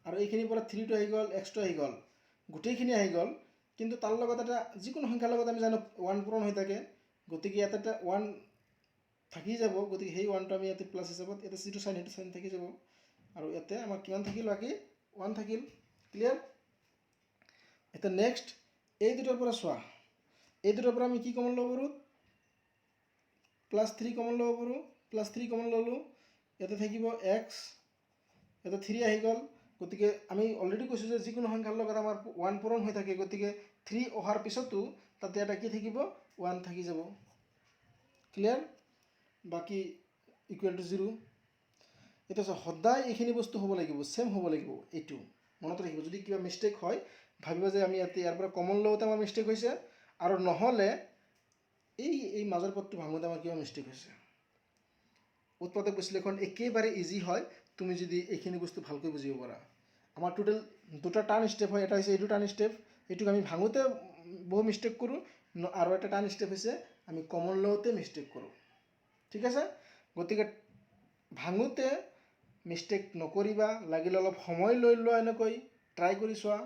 আৰু এইখিনিৰ পৰা 3টো আহি গ'ল, x2 আহি গ'ল, গোটেইখিনি আহি গ'ল। কিন্তু তাৰ লগত এটা যিকোনো সংখ্যাৰ লগত আমি জানো 1 পূৰণ হৈ থাকে। গতিকে ইয়াতে এটা 1 থাকি যাব। গতিকে সেই 1টো আমি ইয়াতে প্লাছ হিচাপত, ইয়াতে যিটো চাইন সেইটো চাইন থাকি যাব। আৰু ইয়াতে আমাৰ কিমান থাকিল, বাকী 1 থাকিল। ক্লিয়াৰ। এতিয়া নেক্সট এই দুটাৰ পৰা চোৱা, এই দুটাৰ পৰা আমি কি কমন ল'ব পাৰোঁ, +3 কমন ল'ব পাৰোঁ। +3 কমন ল'লোঁ, ইয়াতে থাকিব x, ইয়াতে 3 আহি গ'ল। গতিকে আমি অলৰেডি কৈছোঁ যে যিকোনো সংখ্যাৰ লগত আমাৰ 1 পূৰণ হৈ থাকে। গতিকে 3 অহাৰ পিছতো তাতে এটা কি থাকিব, 1 থাকি যাব। ক্লিয়াৰ। বাকী =0। এতিয়া সদায় এইখিনি বস্তু হ'ব লাগিব, চেম হ'ব লাগিব। এইটো মনত ৰাখিব। যদি কিবা মিষ্টেক হয়, ভাবিব যে আমি ইয়াৰ পৰা কমন লওঁতে আমাৰ মিষ্টেক হৈছে, আৰু নহ'লে এই মাজৰ পদটো ভাঙোতে আমাৰ কিবা মিষ্টেক হৈছে। উৎপাদক বিশ্লেষণ একেবাৰে ইজি হয়, তুমি যদি এইখিনি বস্তু ভালকৈ বুজিব পাৰা। আমাৰ টোটেল দুটা টাৰ্ণ ষ্টেপ হয়। এটা হৈছে এইটো টাৰ্ণ ষ্টেপ, এইটোক আমি ভাঙোতে বহু মিষ্টেক কৰোঁ, আৰু এটা টাৰ্ণ ষ্টেপ হৈছে আমি কমন লওঁতে মিষ্টেক কৰোঁ। ঠিক আছে। গতিকে ভাঙোতে মিষ্টেক নকৰিবা, লাগিলে অলপ সময় লৈ লোৱা, এনেকৈ ট্ৰাই কৰি চোৱা।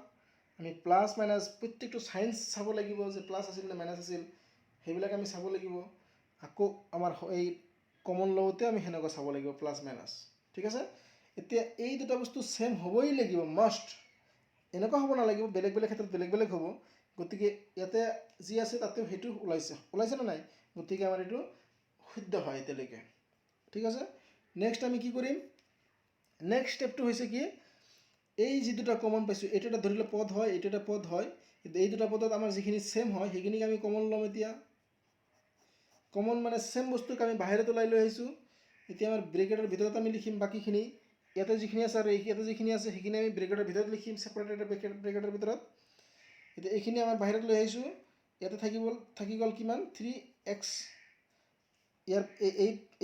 আমি প্লাছ মাইনাছ প্ৰত্যেকটো চাইন্স চাব লাগিব, যে প্লাছ আছিল নে মাইনাছ আছিল, সেইবিলাক আমি চাব লাগিব। আকৌ আমাৰ এই কমন লওঁতে আমি সেনেকুৱা চাব লাগিব, প্লাছ মাইনাছ। ঠিক আছে, এতিয়া এই দুটা বস্তু ছেম হ'বই লাগিব, মাষ্ট। এনেকুৱা হ'ব নালাগিব, বেলেগ বেলেগ ক্ষেত্ৰত বেলেগ বেলেগ হ'ব। গতিকে ইয়াতে যি আছে তাতেও সেইটো ওলাইছে নে নাই? গতিকে আমাৰ এইটো শুদ্ধ হয় এতিয়ালৈকে। ঠিক আছে, নেক্সট আমি কি কৰিম? নেক্সট ষ্টেপটো হৈছে কি, এই যি দুটা কমন পাইছোঁ, এইটো এটা ধৰি লওক পদ হয়, এইটো এটা পদ হয়, কিন্তু এই দুটা পদত আমাৰ যিখিনি ছেম হয় সেইখিনিক আমি কমন ল'ম। এতিয়া কমন মানে ছেম বস্তুক আমি বাহিৰত ওলাই লৈ আহিছোঁ। এতিয়া আমাৰ ব্ৰেকেটৰ ভিতৰত আমি লিখিম বাকীখিনি। ইয়াতে যিখিনি আছে আৰু ইয়াতে যিখিনি আছে সেইখিনি আমি ব্ৰেকেটৰ ভিতৰত লিখিম, ছেপাৰেটেড ব্ৰেকেটৰ ভিতৰত। এতিয়া এইখিনি আমাৰ বাহিৰত লৈ আহিছোঁ। ইয়াতে থাকি গ'ল কিমান? 3x। ইয়াৰ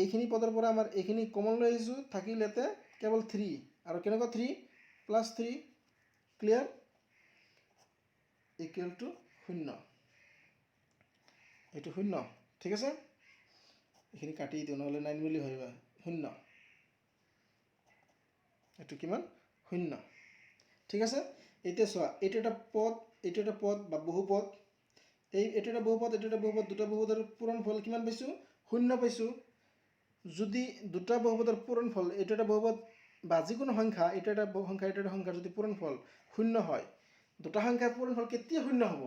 এইখিনি পদৰ পৰা আমাৰ এইখিনি কমন লৈ আহিছোঁ, থাকিল ইয়াতে কেৱল 3। আৰু কেনেকুৱা 3? +3। ক্লিয়াৰ? Equal to 0। এইটো 0। ঠিক আছে, এইখিনি কাটি দিওঁ, নহ'লে 9 বুলি ভাবিবা। 0, এইটো কিমান? 0। ঠিক আছে, এতিয়া চোৱা, এইটো এটা পদ, এইটো এটা পদ বা বহুপদ। এইটো এটা বহুপদ, এইটো এটা বহুপদ, দুটা বহুপদৰ পূৰণফল কিমান পাইছোঁ? 0 পাইছোঁ। যদি দুটা বহুপদৰ পূৰণফল, এইটো এটা বহুপদ বা যিকোনো সংখ্যা, এইটো এটা সংখ্যা, এইটো এটা সংখ্যাৰ যদি পূৰণফল 0 হয়, দুটা সংখ্যাৰ পূৰণফল কেতিয়া 0 হ'ব?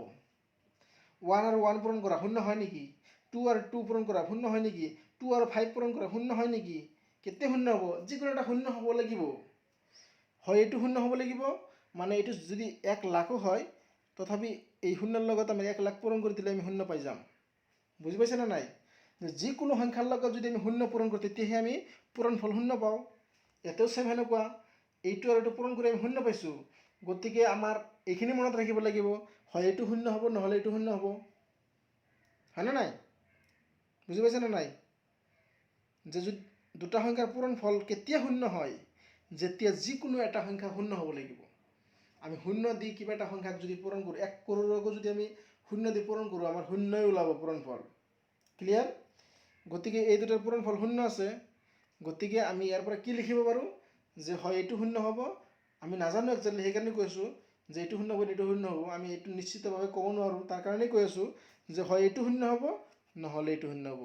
1 আৰু 1 পূৰণ কৰা 0 হয় নেকি? 2 আৰু 2 পূৰণ কৰা 0 হয় নেকি? 2 আৰু 5 পূৰণ কৰা 0 হয় নেকি? কেতিয়া 0 হ'ব? যিকোনো এটা 0 হ'ব লাগিব। হয় এইটো 0 হ'ব লাগিব, মানে এইটো যদি 1 লাখো হয়, তথাপি এই 0ৰ লগত আমি 1 লাখ পূৰণ কৰি দিলে আমি 0 পাই যাম। বুজি পাইছে নে নাই? যিকোনো সংখ্যাৰ লগত যদি আমি 0 পূৰণ কৰোঁ, তেতিয়াহে আমি পূৰণফল 0 পাওঁ। ইয়াতেও ছেম সেনেকুৱা, এইটো আৰু এইটো পূৰণ কৰি আমি 0 পাইছোঁ। গতিকে আমাৰ এইখিনি মনত ৰাখিব লাগিব, হয় এইটো 0 হ'ব, নহ'লে এইটো 0 হ'ব। হয়নে নাই? বুজি পাইছে নে নাই? যে যদি দুটা সংখ্যাৰ পূৰণফল কেতিয়া 0 হয়? যেতিয়া যিকোনো এটা সংখ্যা 0 হ'ব লাগিব। আমি 0 দি কিবা এটা সংখ্যাক যদি পূৰণ কৰোঁ, 1 কৰোৰকো যদি আমি 0 দি পূৰণ কৰোঁ, আমাৰ 0ই ওলাব পূৰণফল। ক্লিয়াৰ? গতিকে এই দুটাৰ পূৰণফল 0 আছে। গতিকে আমি ইয়াৰ পৰা কি লিখিব পাৰোঁ? যে হয় এইটো 0 হ'ব। আমি নাজানো একজেক্টলি, সেইকাৰণে কৈছোঁ যে এইটো 0 হ'ব, এইটো 0 হ'ব। আমি এইটো নিশ্চিতভাৱে ক'ব নোৱাৰোঁ, তাৰ কাৰণেই কৈ আছোঁ যে হয় এইটো 0 হ'ব, নহ'লে এইটো 0 হ'ব।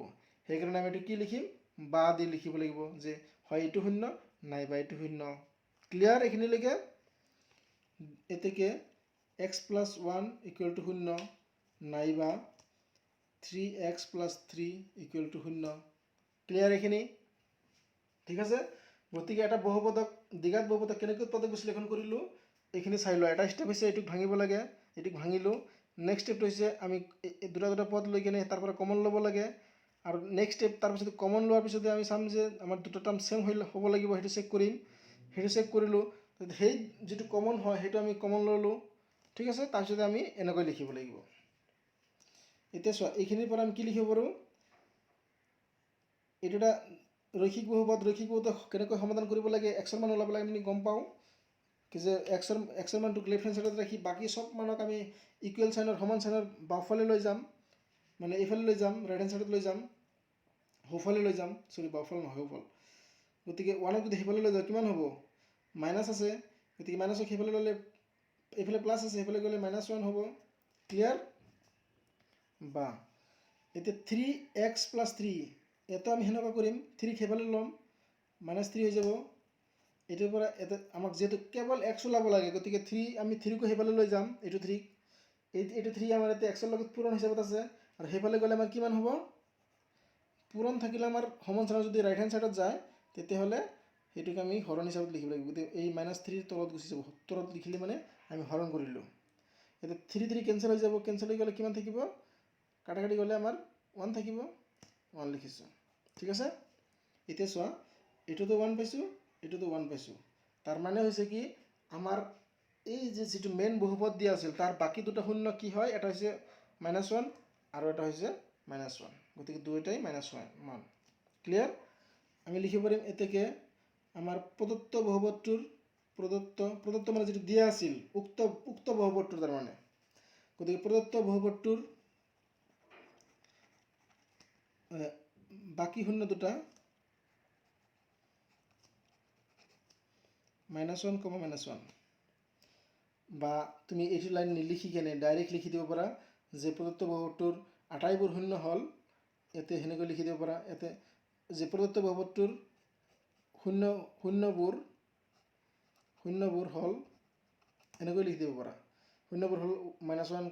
সেইকাৰণে আমি এইটো কি লিখিম? বা দি লিখিব লাগিব, যে হয় এইটো 0 নাইবা এইটো 0। ক্লিয়াৰ এইখিনিলৈকে? এতেকে x + 1 = 0 নাইবা 3x + 3 = 0। ক্লিয়াৰ এইখিনি? ঠিক আছে, গতিকে এটা বহুপদক, দ্বিঘাত বহুপদক কেনেকৈ পদক বিশ্লেষণ কৰিলোঁ, এইখিনি চাই লোৱা। এটা ষ্টেপ হৈছে এইটোক ভাঙিব লাগে, এইটোক ভাঙিলোঁ। নেক্সট ষ্টেপটো হৈছে আমি দুটা পদ লৈ কিনে তাৰ পৰা কমন ল'ব লাগে। আৰু নেক্সট ষ্টেপ, তাৰপিছত কমন লোৱাৰ পিছতে আমি চাম যে আমাৰ দুটা টাৰ্ম ছেম হ'ব লাগিব, সেইটো চেক কৰিম। সেইটো চেক কৰিলোঁ, সেই যিটো কমন হয় সেইটো আমি কমন ল'লোঁ। ঠিক আছে, তাৰপিছতে আমি এনেকৈ লিখিব লাগিব। এতিয়া চোৱা, এইখিনিৰ পৰা আমি কি লিখিব পাৰোঁ? এইটো এটা ৰৈখিক বহুপদ। ৰৈখিক বহুপদ কেনেকৈ সমাধান কৰিব লাগে, এক্সৰ মান ওলাব লাগে আমি গম পাওঁ, কি যে এক্সৰ মানটোক লেফ্ট হেণ্ড ছাইডত ৰাখি বাকী চব মানক আমি ইকুৱেল চাইনৰ, সমান চাইনৰ বাওঁফালে লৈ যাম, মানে এইফালে লৈ যাম, ৰাইট হেণ্ড ছাইডত লৈ যাম, সোঁফালে লৈ যাম, বাওঁফাল নহয়, সোঁফাল। গতিকে 1ক যদি সেইফালে লৈ যাওঁ কিমান হ'ব? মাইনাছ আছে, গতিকে মাইনাছক সেইফালে ল'লে, এইফালে প্লাছ আছে, সেইফালে গ'লে -1 হ'ব। ক্লিয়াৰ? বা এতিয়া 3x + 3, ইয়াতো আমি সেনেকুৱা কৰিম, 3ক সেইফালে ল'ম, -3 হৈ যাব। এইটোৰ পৰা ইয়াতে আমাক যিহেতু কেৱল x ওলাব লাগে, গতিকে আমি 3কো সেইফালে লৈ যাম, এইটো 3ক। এইটো 3 আমাৰ ইয়াতে x ৰ লগত পূৰণ হিচাপত আছে, আৰু সেইফালে গ'লে আমাৰ কিমান হ'ব? পূৰণ থাকিলে আমাৰ সমান চাইনৰ যদি ৰাইট হেণ্ড ছাইডত যায়, তেতিয়াহ'লে সেইটোক আমি হৰণ হিচাপত লিখিব লাগিব। গতিকে এই -3 তলত গুচি যাব, তলত লিখিলে মানে আমি হৰণ কৰিলোঁ। এতিয়া 3 কেঞ্চেল হৈ যাব, কেঞ্চেল হৈ গ'লে কিমান থাকিব? কাটাকাটি গ'লে আমাৰ 1 থাকিব, 1 লিখিছোঁ। ঠিক আছে, এতিয়া চোৱা, এইটোতো 1 পাইছোঁ, এইটোতো 1 পাইছোঁ। তাৰ মানে হৈছে কি, আমাৰ এই যিটো মেইন বহুপদ দিয়া আছিল, তাৰ বাকী দুটা শূন্য কি হয়? এটা হৈছে -1 আৰু এটা হৈছে -1। গতিকে দুয়োটাই -1। ক্লিয়াৰ? আমি লিখিব পাৰিম এতেকে আমাৰ প্ৰদত্ত বহুপদটোৰ, প্ৰদত্ত মানে যিটো দিয়া আছিল, উক্ত বহুপদটোৰ তাৰমানে। গতিকে প্ৰদত্ত বহুপদটোৰ বাকী শূন্য দুটা, -1, -1 বা তুমি এইটো লাইন নিলিখি কেনে ডাইৰেক্ট লিখি দিব পাৰা যে প্ৰদত্ত বহুপদটোৰ আটাইবোৰ শূন্য হ'ল ইয়াতে সেনেকৈ লিখি দিব পাৰা ইয়াতে যে প্ৰদত্ত বহুপদটোৰ শূন্যবোৰ হ'ল এনেকৈ লিখি দিব পাৰা শূন্যবোৰ হ'ল -1,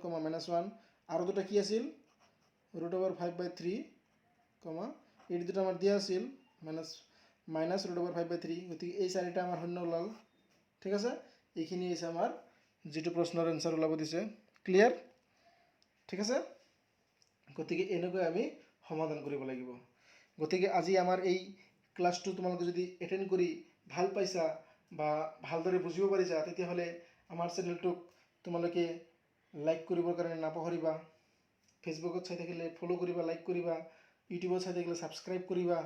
-1 আৰু দুটা কি আছিল √5/3 এই দুটা আমাৰ দিয়া আছিল -√5/3 গতিকে এই চাৰিটা আমাৰ শূন্য ওলাল ঠিক আছে এইখিনি হৈছে আমাৰ যিটো প্ৰশ্নৰ এনসাৰ ওলাব দিছে ক্লিয়াৰ ঠিক আছে গতিকে এনেকৈ আমি সমাধান কৰিব লাগিব গতিকে আজি আমাৰ এই ক্লাছটো তোমালোকে যদি এটেণ্ড কৰি ভাল পাইছা বা ভালদৰে বুজিব পাৰিছা তেতিয়াহ'লে আমাৰ চেনেলটোক তোমালোকে লাইক কৰিবৰ কাৰণে নাপাহৰিবা ফেচবুকত চাই থাকিলে ফ'ল' কৰিবা লাইক কৰিবা ইউটিউবত চাই থাকিলে ছাবস্ক্ৰাইব কৰিবা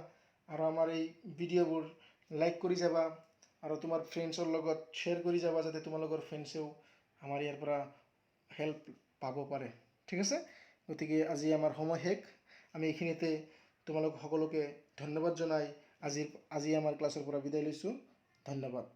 আৰু আমাৰ এই ভিডিঅ'বোৰ লাইক কৰি যাবা আৰু তোমাৰ ফ্ৰেণ্ডছৰ লগত শ্বেয়াৰ কৰি যাবা যাতে তোমালোকৰ ফ্ৰেণ্ডছেও আমাৰ ইয়াৰ পৰা হেল্প পাব পাৰে ঠিক আছে গতিকে আজি আমাৰ সময় শেষ আমি এইখিনিতে তোমালোক সকলোকে ধন্যবাদ জনাই আজি আমাৰ ক্লাছৰ পৰা বিদায় লৈছোঁ ধন্যবাদ